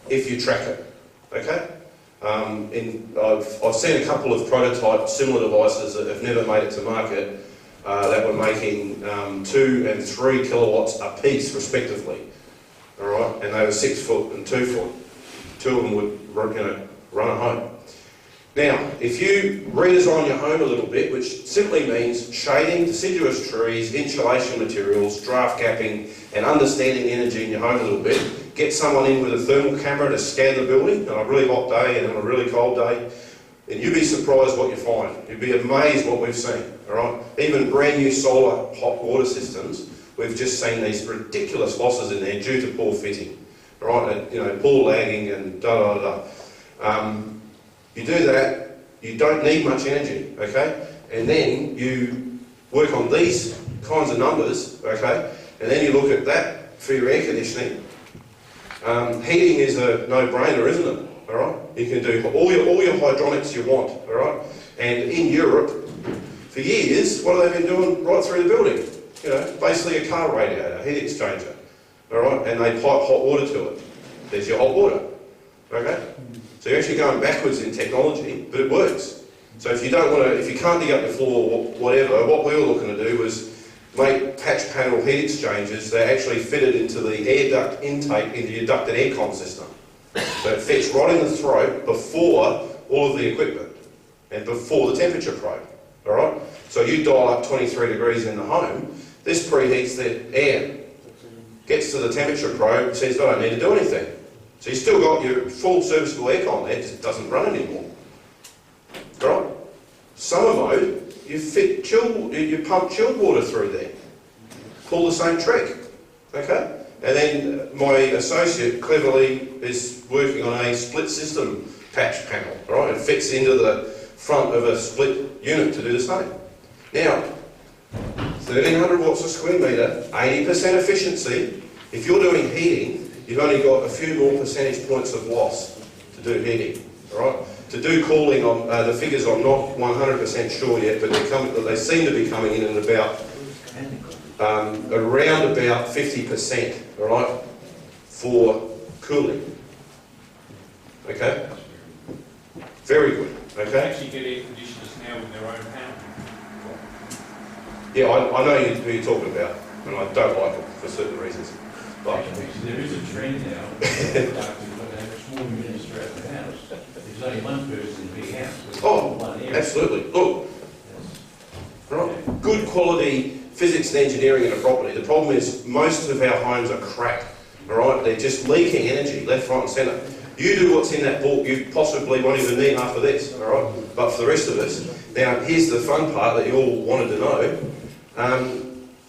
if you track it. Okay. I've seen a couple of prototype similar devices that have never made it to market that were making 2 and 3 kilowatts a piece respectively. All right, and they were 6 foot and 2 foot. 2 of them would run a home. Now, if you redesign your home a little bit, which simply means shading, deciduous trees, insulation materials, draft gapping, and understanding energy in your home a little bit, get someone in with a thermal camera to scan the building on a really hot day and on a really cold day, and you'd be surprised what you find. You'd be amazed what we've seen, all right? Even brand new solar hot water systems, we've just seen these ridiculous losses in there due to poor fitting, all right? And, poor lagging and da-da-da-da. You do that, you don't need much energy, okay? And then you work on these kinds of numbers, okay? And then you look at that for your air conditioning. Heating is a no-brainer, isn't it? All right? You can do all your hydronics you want, all right? And in Europe, for years, what have they been doing right through the building? Basically a car radiator, heat exchanger, all right? And they pipe hot water to it. There's your hot water, okay? So you're actually going backwards in technology, but it works. So if you can't dig up your floor or whatever, what we were looking to do was make patch panel heat exchangers that actually fitted into the air duct intake, into your ducted aircon system. So it fits right in the throat before all of the equipment and before the temperature probe, all right? So you dial up 23 degrees in the home, this preheats the air, gets to the temperature probe, says, I don't need to do anything. So you've still got your full serviceable aircon there, it just doesn't run anymore. Right? Summer mode, you pump chilled water through there. Pull the same trick. Okay? And then my associate cleverly is working on a split system patch panel, right? It fits into the front of a split unit to do the same. Now, 1300 watts a square metre, 80% efficiency. If you're doing heating, you've only got a few more percentage points of loss to do heating, all right? To do cooling, the figures I'm not 100% sure yet, but they seem to be coming in at about around about 50%, all right, for cooling. Okay? Very good. They Okay? actually get air conditioners now with their own panel. Yeah, I know who you're talking about, and I don't like it for certain reasons. But Actually, there is a trend now, you've got to have small units throughout the house. There's only one person in a big house. With one area. absolutely. Look, right, good quality physics and engineering in a property. The problem is most of our homes are crap, all right? They're just leaking energy left, right and centre. You do what's in that book, you possibly won't even need half of this, all right? But for the rest of us, now here's the fun part that you all wanted to know.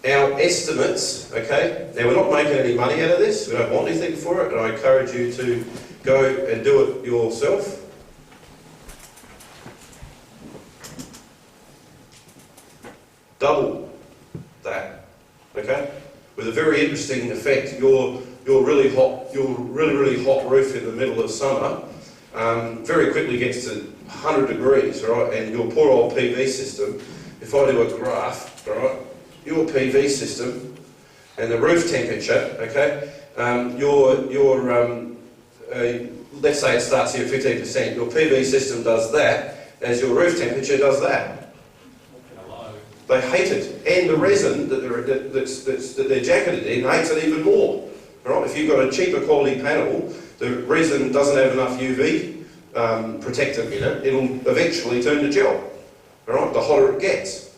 Our estimates, okay, now we're not making any money out of this, we don't want anything for it, and I encourage you to go and do it yourself. Double that, okay, with a very interesting effect. Your really hot roof in the middle of summer very quickly gets to 100 degrees, right? And your poor old PV system, if I do a graph, right, your PV system and the roof temperature, okay, let's say it starts here at 15%, your PV system does that as your roof temperature does that. Hello. They hate it, and the resin that they're jacketed in hates it even more. Right? If you've got a cheaper quality panel, the resin doesn't have enough UV protectant in it, it'll eventually turn to gel. All right? The hotter it gets.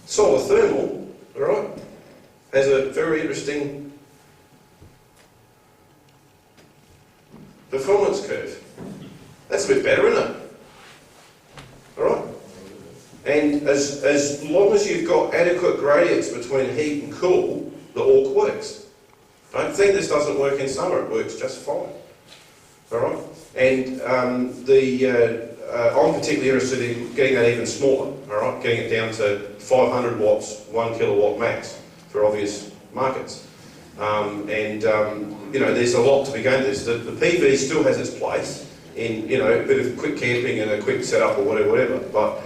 Solar thermal, all right, has a very interesting performance curve. That's a bit better, isn't it? All right? as long as you've got adequate gradients between heat and cool, the AUK works. Don't think this doesn't work in summer, it works just fine. Alright? And I'm particularly interested in getting that even smaller, alright? Getting it down to 500 watts, 1 kilowatt max, for obvious markets. You know, there's a lot to be gained this. The PV still has its place in, you know, a bit of quick camping and a quick setup or whatever. But,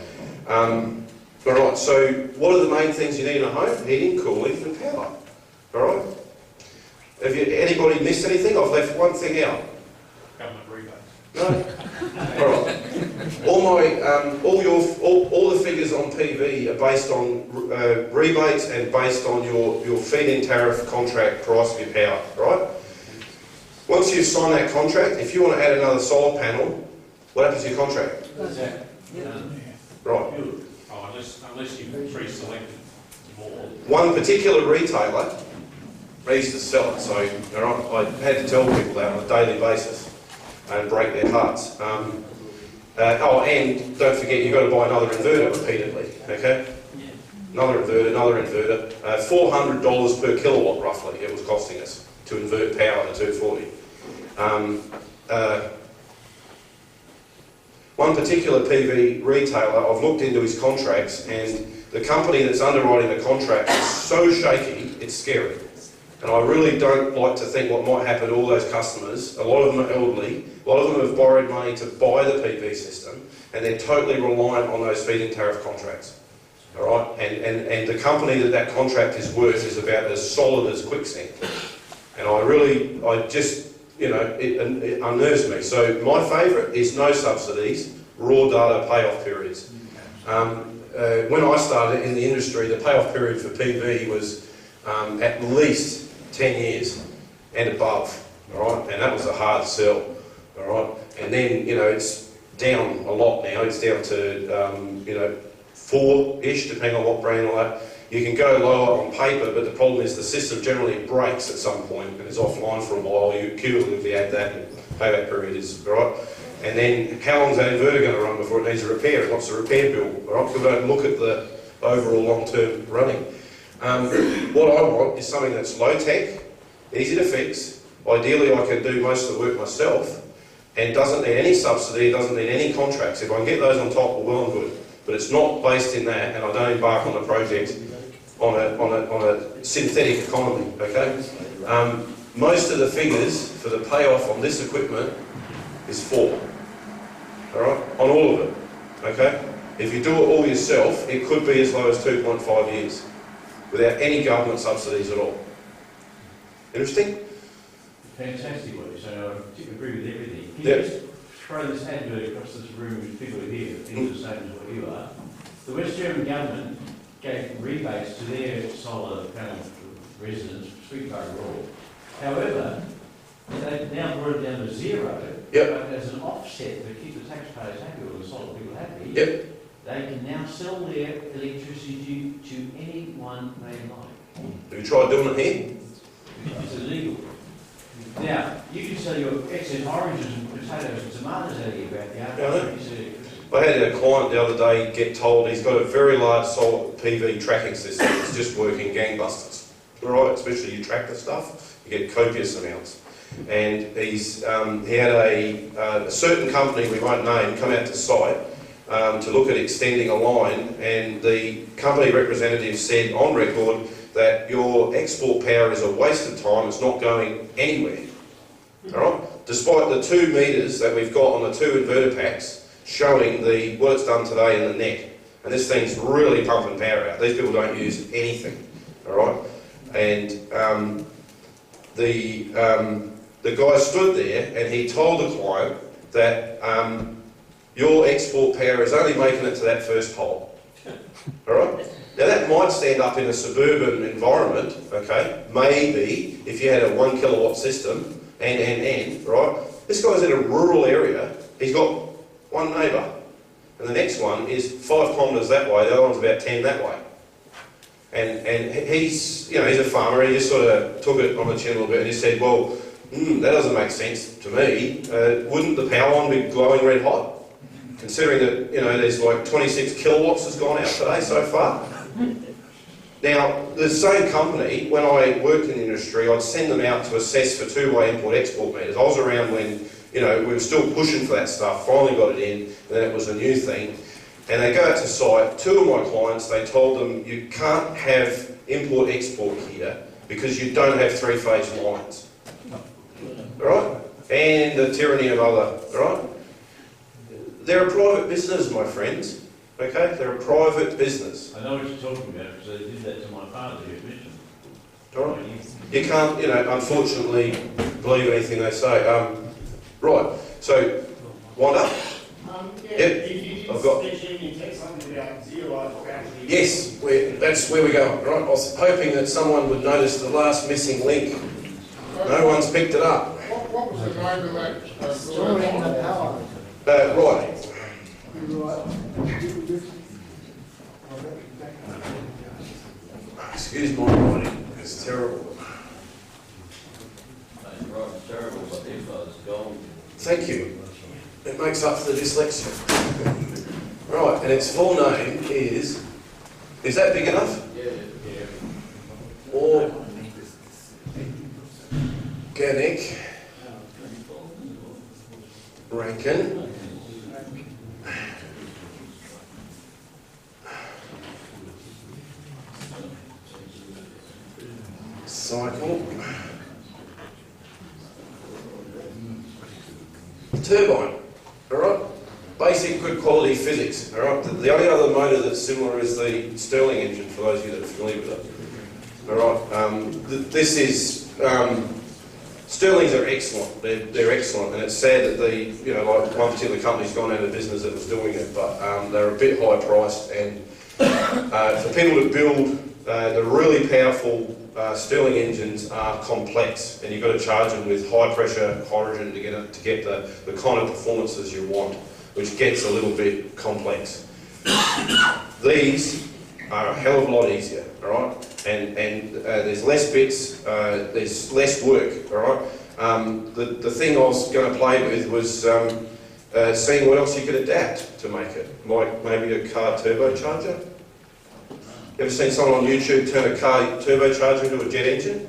alright, so what are the main things you need in a home? Heating, cooling and power. Alright? Have anybody missed anything? I've left one thing out. Government rebates. No? Alright. All the figures on PV are based on rebates and based on your feed-in tariff contract price of your power, right? Once you sign that contract, if you want to add another solar panel, what happens to your contract? Right. Oh, unless you've pre-selected more. One particular retailer, I used to sell it, so I had to tell people that on a daily basis and break their hearts. And don't forget, you've got to buy another inverter repeatedly, okay? Another inverter. $400 per kilowatt, roughly, it was costing us to invert power to 240. One particular PV retailer, I've looked into his contracts, and the company that's underwriting the contract is so shaky, it's scary. And I really don't like to think what might happen to all those customers. A lot of them are elderly, a lot of them have borrowed money to buy the PV system, and they're totally reliant on those feed-in tariff contracts. All right? And the company that contract is worth is about as solid as quicksand. And it unnerves me. So my favourite is no subsidies, raw data payoff periods. When I started in the industry, the payoff period for PV was at least 10 years and above, all right? And that was a hard sell, all right? And then, you know, it's down a lot now. It's down to, 4-ish, depending on what brand or that. You can go lower on paper, but the problem is the system generally breaks at some point and is offline for a while. You cumulatively add that, and payback period is, all right? And then how long is that inverter going to run before it needs a repair? What's the repair bill, all right? People don't look at the overall long-term running. What I want is something that's low-tech, easy to fix. Ideally, I can do most of the work myself, and doesn't need any subsidy, doesn't need any contracts. If I can get those on top, well and good. But it's not based in that, and I don't embark on a project on a synthetic economy, okay? Most of the figures for the payoff on this equipment is 4, all right? On all of it, okay? If you do it all yourself, it could be as low as 2.5 years without any government subsidies at all. Interesting? Fantastic what you're saying. I agree with everything. Can Yep. you just throw this advert across this room with people here, things the same as what you are? The West German government gave rebates to their solar panel residents, Sweetborough Royal. However, they've now brought it down to 0, Yep. but as an offset to keep the taxpayers happy or the solar people happy, Yep. they can now sell their electricity to anyone they like. Have you tried doing it here? It's illegal. Now, you can sell your excess oranges and potatoes and tomatoes out of your backyard. I had a client the other day get told he's got a very large solar PV tracking system. It's just working gangbusters. Right, especially you track the stuff, you get copious amounts. And he had a certain company we won't name come out to site to look at extending a line, and the company representative said on record that your export power is a waste of time, it's not going anywhere. Alright? Despite the 2 metres that we've got on the 2 inverter packs showing what it's done today in the net. And this thing's really pumping power out. These people don't use anything. Alright? And the guy stood there and he told the client that your export power is only making it to that first pole. Alright? Now that might stand up in a suburban environment, okay, maybe if you had a 1 kilowatt system, right? This guy's in a rural area, he's got 1 neighbour, and the next one is 5 kilometres that way, the other one's about 10 that way. And he's a farmer, he just sort of took it on the chin a little bit and he said, well, that doesn't make sense to me. Wouldn't the power line be glowing red hot? considering that, you know, there's like 26 kilowatts has gone out today so far. Now, the same company, when I worked in the industry, I'd send them out to assess for two-way import-export meters. I was around when, you know, we were still pushing for that stuff, finally got it in, and then it was a new thing. And they go out to site, two of my clients, they told them, you can't have import-export here because you don't have three-phase lines. Right? And the tyranny of other, right? They're a private business, my friends. Okay? They're a private business. I know what you're talking about because they did that to my father, the admission. Alright? You can't, you know, unfortunately, believe anything they say. Right, so, wind up? Yep, I've got... Yes, that's where we're going, right? I was hoping that someone would notice the last missing link. No one's picked it up. What was the name of that? Storing the power. Right. Excuse my writing, it's terrible. Right, terrible, but their father's gone. Thank you. It makes up for the dyslexia. Right, and its full name is that big enough? Yeah. Organic Rankine cycle turbine. Alright? Basic good quality physics. Alright? The only other motor that's similar is the Stirling engine, for those of you that are familiar with it. Alright? This is Stirlings are excellent. They're excellent, and it's sad that like one particular company's gone out of business that was doing it, but they're a bit high priced, and for people to build the really powerful Stirling engines are complex, and you've got to charge them with high pressure hydrogen to get the kind of performances you want, which gets a little bit complex. These are a hell of a lot easier, all right? And there's less bits, there's less work, all right? The thing I was going to play with was seeing what else you could adapt to make it, like maybe a car turbocharger. You ever seen someone on YouTube turn a car turbocharger into a jet engine?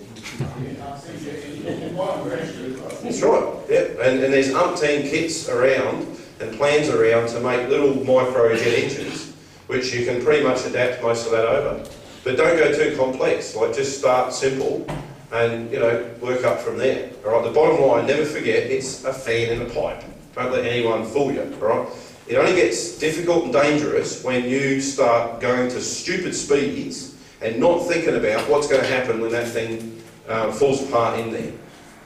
That's right, yeah. And there's umpteen kits around and plans around to make little micro jet engines, which you can pretty much adapt most of that over. But don't go too complex, like just start simple and, work up from there. All right, the bottom line, never forget, it's a fan in a pipe. Don't let anyone fool you, all right? It only gets difficult and dangerous when you start going to stupid speeds and not thinking about what's going to happen when that thing falls apart in there.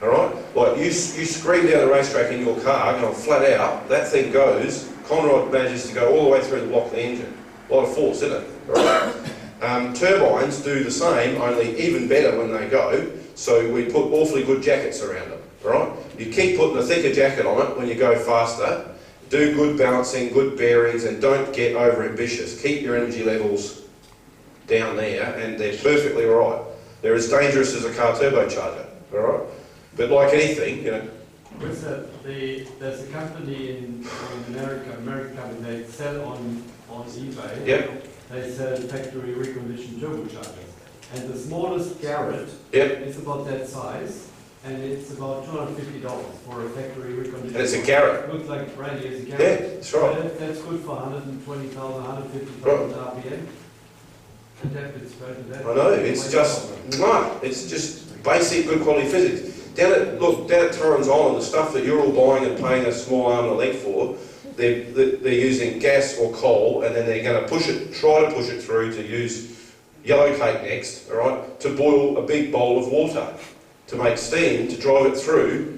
All right? Like you scream down the racetrack in your car, going flat out, that thing goes, Conrod manages to go all the way through the block of the engine. A lot of force, isn't it? All right? Turbines do the same, only even better when they go, so we put awfully good jackets around them. All right? You keep putting a thicker jacket on it when you go faster. Do good balancing, good bearings, and don't get over ambitious. Keep your energy levels down there, and they're perfectly all right. They're as dangerous as a car turbocharger, all right? But like anything, There's a company in American company, they sell on eBay. Yep. They sell factory reconditioned turbochargers. And the smallest Garrett Yep. is about that size, and it's about $250 for a factory reconditioned. And it's a Garrett. Looks like brand new as a Yeah, Garrett. that's right. But that's good for 120,000, 150,000 RPM. Adapt it straight to that. I know, it's just basic good quality physics. Down at Torrens Island, the stuff that you're all buying and paying a small arm and a leg for, they're using gas or coal, and then they're going to try to push it through to use yellow cake next, all right, to boil a big bowl of water, to make steam, to drive it through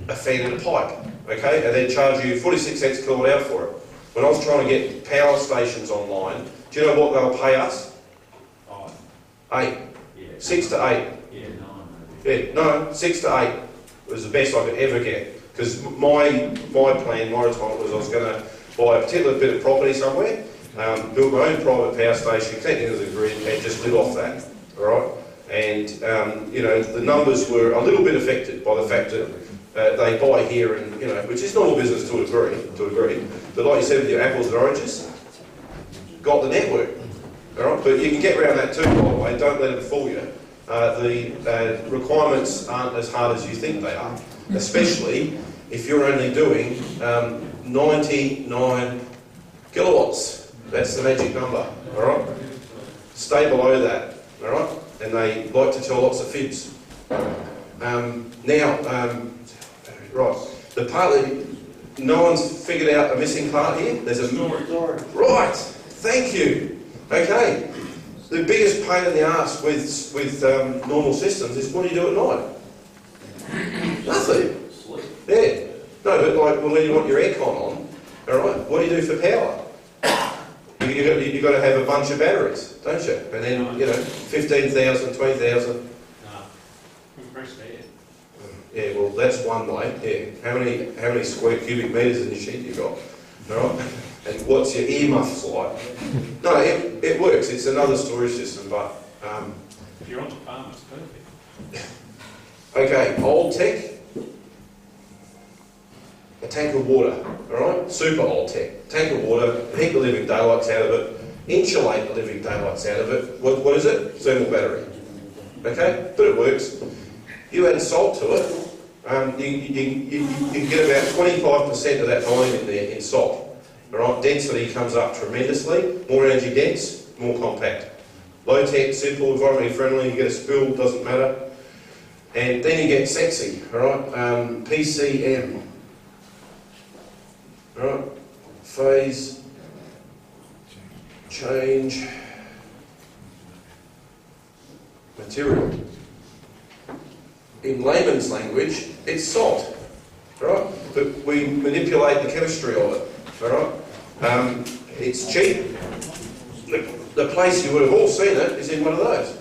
a fan in a pipe, okay, and then charge you 46 cents a kilowatt hour for it. When I was trying to get power stations online, do you know what they'll pay us? 8. Yeah. 6 to 8. Yeah, 9 Yeah, no, 6 to 8 was the best I could ever get. Because my plan, my retirement was I was going to buy a particular bit of property somewhere, build my own private power station, connect into the grid, and just live off that. All right? And, the numbers were a little bit affected by the fact that they buy here, and which is normal business to a degree. But like you said with your apples and oranges, got the network. All right, but you can get around that too, by the way. Don't let it fool you. The requirements aren't as hard as you think they are, especially if you're only doing 99 kilowatts. That's the magic number. All right, stay below that. All right, and they like to tell lots of fibs. Right, the part that no one's figured out a missing part here. There's a Storage. right. Thank you. Okay. The biggest pain in the arse with normal systems is what do you do at night? Nothing. Sleep. Yeah. No, but like when you want your aircon on, all right. What do you do for power? You got to have a bunch of batteries, don't you? And then 15,000, 20,000. No, compressed air. Yeah, well, that's one way. Yeah. How many square cubic metres in your sheet you got? All right. And what's your earmuffs like? No, it works. It's another storage system, but If you're on the farm, it's perfect. okay. Old tech. A tank of water. All right. Super old tech. Tank of water. Heat the living daylights out of it. Insulate the living daylights out of it. What is it? Thermal battery. Okay, but it works. You add salt to it. You can get about 25% of that volume in there in salt. All right, density comes up tremendously. More energy dense, more compact. Low tech, simple, environmentally friendly. You get a spill, doesn't matter. And then you get sexy. All right, PCM. All right, phase change material. In layman's language, it's salt, right? But we manipulate the chemistry of it, all right? It's cheap. The place you would have all seen it is in one of those,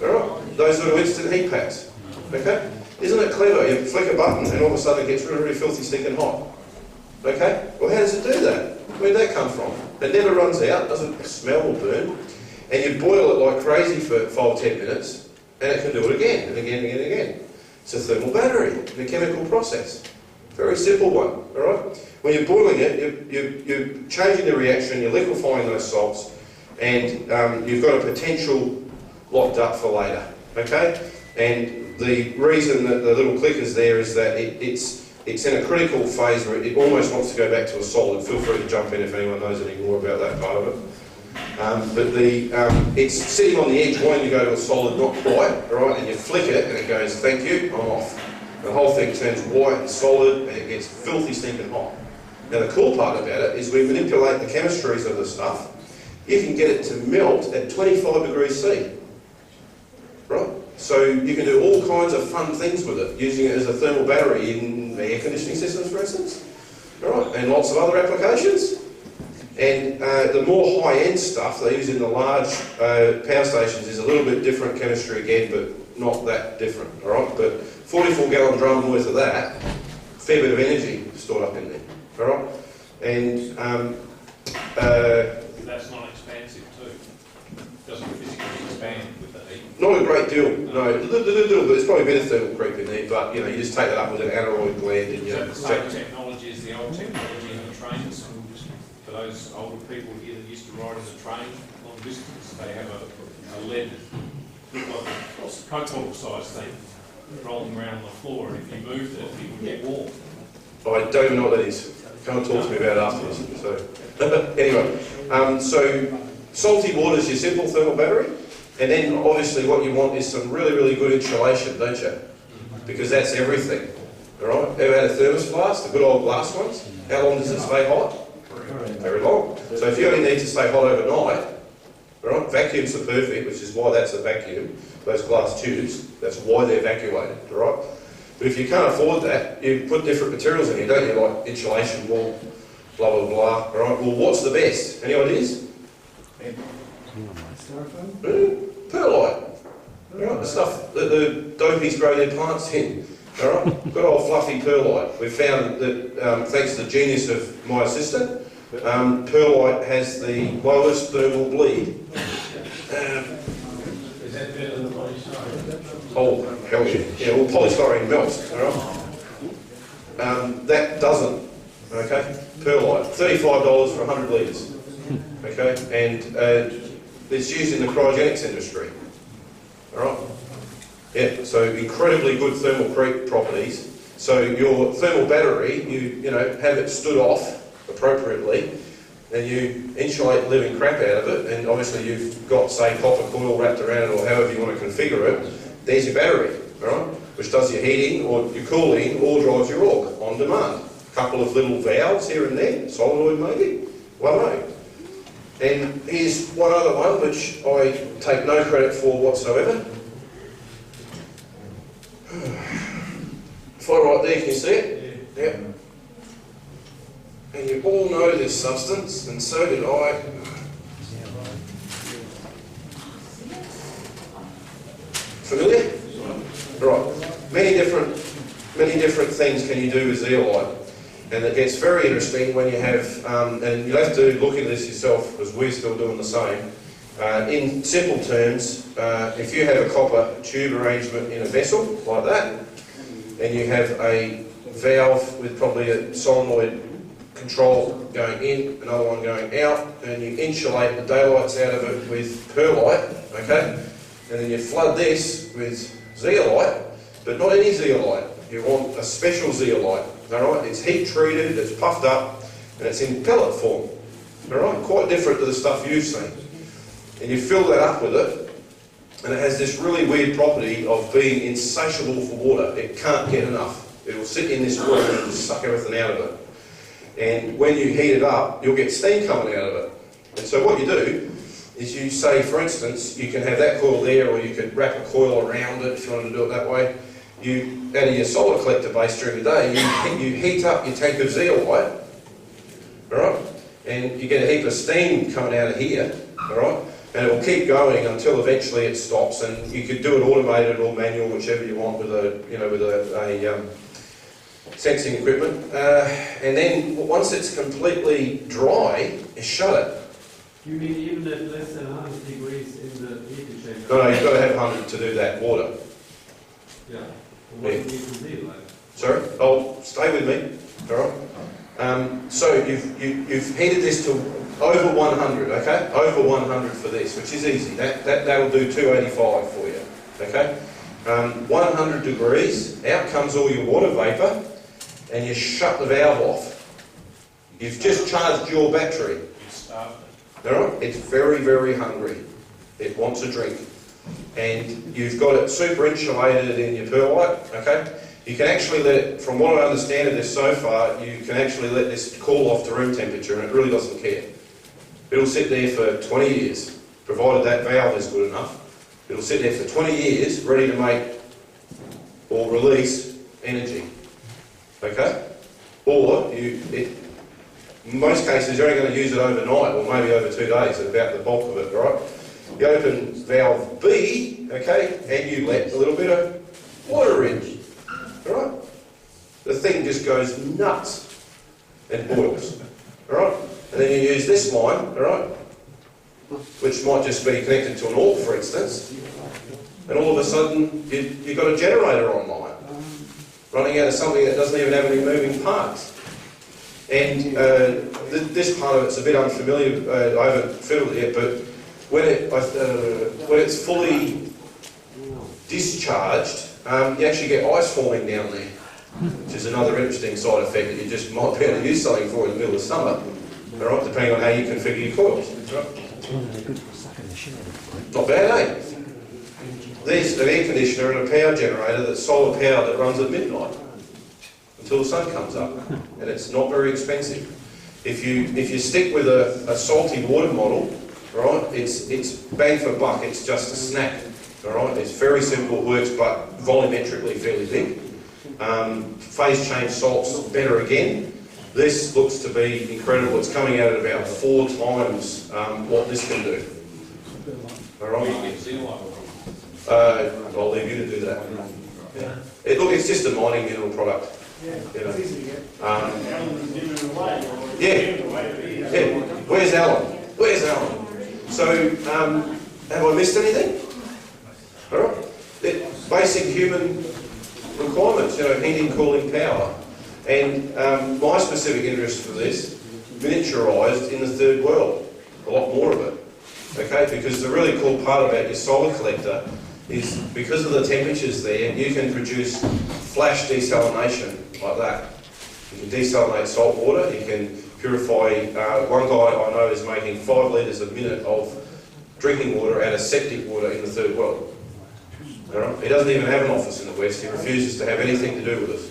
all right? Those little instant heat packs, okay? Isn't it clever? You flick a button and all of a sudden it gets really, really filthy, stinking hot, okay? Well, how does it do that? Where'd that come from? It never runs out, doesn't smell or burn, and you boil it like crazy for 5-10 minutes, and it can do it again and again and again and again. It's a thermal battery in a chemical process. Very simple one, all right? When you're boiling it, you're changing the reaction, you're liquefying those salts, and you've got a potential locked up for later, okay? And the reason that the little clicker's there is that it's in a critical phase where it almost wants to go back to a solid. Feel free to jump in if anyone knows any more about that part of it. But it's sitting on the edge wanting to go to a solid, not quite, all right, and you flick it and it goes, thank you, I'm off. The whole thing turns white and solid and it gets filthy, stinking hot. Now the cool part about it is we manipulate the chemistries of the stuff. You can get it to melt at 25 degrees C, right? So you can do all kinds of fun things with it, using it as a thermal battery in air conditioning systems, for instance, all right, and lots of other applications. And the more high-end stuff they use in the large power stations is a little bit different chemistry again, but not that different, all right? But 44-gallon drum worth of that, fair bit of energy stored up in there, all right? And That's not expansive too. Doesn't physically expand with the heat. not a great deal, no. A little bit. There's probably a bit of thermal creep in there, but you just take that up with an aneroid gland and Is that the same technology as the old technology in the trains? For those older people here that used to ride in the train long distance, they have a lead, like a Coke bottle size thing, rolling around on the floor, and if you moved it, it would get warm. I don't even know what that is. Come and talk to me about it afterwards. So, anyway, so salty water is your simple thermal battery, and then obviously what you want is some really, really good insulation, don't you? Because that's everything. All right. Ever had a thermos flask, the good old glass ones? How long does it stay hot? Very long. So if you only need to stay hot overnight, all right, vacuums are perfect, which is why that's a vacuum. Those glass tubes, that's why they're evacuated, all right? But if you can't afford that, you put different materials in here, don't you? Like insulation, wool, blah, blah, blah, all right? Well, what's the best? Any ideas? Perlite. All right, the stuff that the dopies grow their plants in. All right, good old fluffy perlite. We've found that, thanks to the genius of my assistant, perlite has the lowest thermal bleed. Is that better than polystyrene? Oh, hell yeah. Yeah, well, polystyrene melts, all right? That doesn't, okay? Perlite, $35 for 100 litres, okay? And it's used in the cryogenics industry, all right? Yeah, so incredibly good thermal creep properties. So your thermal battery, you know, have it stood off appropriately, and you insulate the living crap out of it, and obviously you've got, say, copper coil wrapped around it, or however you want to configure it. There's your battery, all right, which does your heating or your cooling or drives your org on demand. A couple of little valves here and there, solenoid maybe, won't know. And here's one other one which I take no credit for whatsoever. Fly right there, can you see it? Yep. And you all know this substance, and so did I. Familiar? Right. Many different things can you do with zeolite. And it gets very interesting when you have, and you'll have to look into this yourself because we're still doing the same. In simple terms, if you have a copper tube arrangement in a vessel like that, and you have a valve with probably a solenoid control going in, another one going out, and you insulate the daylights out of it with perlite, okay? And then you flood this with zeolite, but not any zeolite. You want a special zeolite, all right? It's heat treated, it's puffed up, and it's in pellet form, all right? Quite different to the stuff you've seen. And you fill that up with it, and it has this really weird property of being insatiable for water. It can't get enough. It will sit in this water and it'll suck everything out of it. And when you heat it up, you'll get steam coming out of it. And so what you do is you say, for instance, you can have that coil there, or you could wrap a coil around it if you wanted to do it that way. You, out of your solar collector base during the day, you heat up your tank of zeolite, all right? And you get a heap of steam coming out of here, all right? And it will keep going until eventually it stops, and you could do it automated or manual, whichever you want, with a, you know, with a sensing equipment. And then once it's completely dry, you shut it. You mean even at less than 100 degrees in the heat exchanger? No, you've got to have 100 to do that water. Yeah. What do you need to do, like? Sorry? Oh, stay with me, all right? So you've heated this to over 100, okay? Over 100 for this, which is easy. That'll do 285 for you, okay? 100 degrees, out comes all your water vapour, and you shut the valve off. You've just charged your battery. All right? It's very, very hungry. It wants a drink. And you've got it super insulated in your perlite, okay? You can actually let it, from what I understand of this so far, you can actually let this cool off to room temperature, and it really doesn't care. It'll sit there for 20 years, provided that valve is good enough. It'll sit there for 20 years, ready to make or release energy, okay? Or, in most cases, you're only going to use it overnight, or maybe over 2 days, about the bulk of it, right? You open valve B, okay, and you let a little bit of water in, all right? The thing just goes nuts and boils, all right? And then you use this line, all right, which might just be connected to an AUX, for instance, and all of a sudden you've got a generator online, running out of something that doesn't even have any moving parts. And this part of it's a bit unfamiliar, I haven't fiddled it yet, but when it's fully discharged, you actually get ice forming down there, which is another interesting side effect that you just might be able to use something for in the middle of summer, all right, depending on how you configure your coils. Not bad, eh? There's an air conditioner and a power generator that's solar powered that runs at midnight until the sun comes up, and it's not very expensive. If you stick with a salty water model, right, it's bang for buck. It's just a snack. All right, it's very simple, it works, but volumetrically fairly big. Phase change salts better again. This looks to be incredible. It's coming out at about 4 times what this can do. All right. I'll leave you to do that. Yeah. Look, it's just a mining mineral product. Yeah, You know. it's easy to get. Alan's giving it away. Yeah. Where's Alan? Where's Alan? So, have I missed anything? All right. Basic human requirements, you know, heating, cooling, power. And my specific interest for this, miniaturised in the third world, a lot more of it. Okay, because the really cool part about your solar collector is because of the temperatures there, you can produce flash desalination like that. You can desalinate salt water, you can purify, one guy I know is making 5 litres a minute of drinking water out of septic water in the third world. All right? He doesn't even have an office in the West, he refuses to have anything to do with us.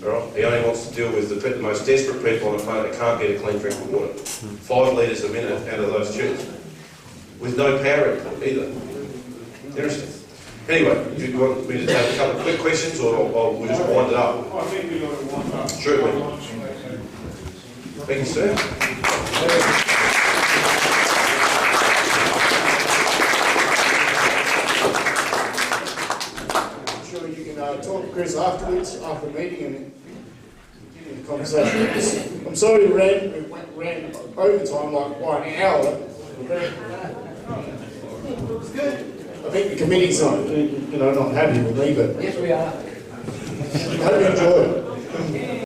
All right? He only wants to deal with the most desperate people on the planet that can't get a clean drink of water. 5 litres a minute out of those tubes. With no power input either. Interesting. Anyway, do you want me to take a couple of quick questions or we'll just wind it up? I think we got to wind up. Sure. Thank you, sir. I'm sure you can talk to Chris afterwards, after the meeting, and continue the conversation. I'm sorry we ran overtime like by an hour. I think the committee's not happy with me, but Yes, we are. I hope you enjoy it.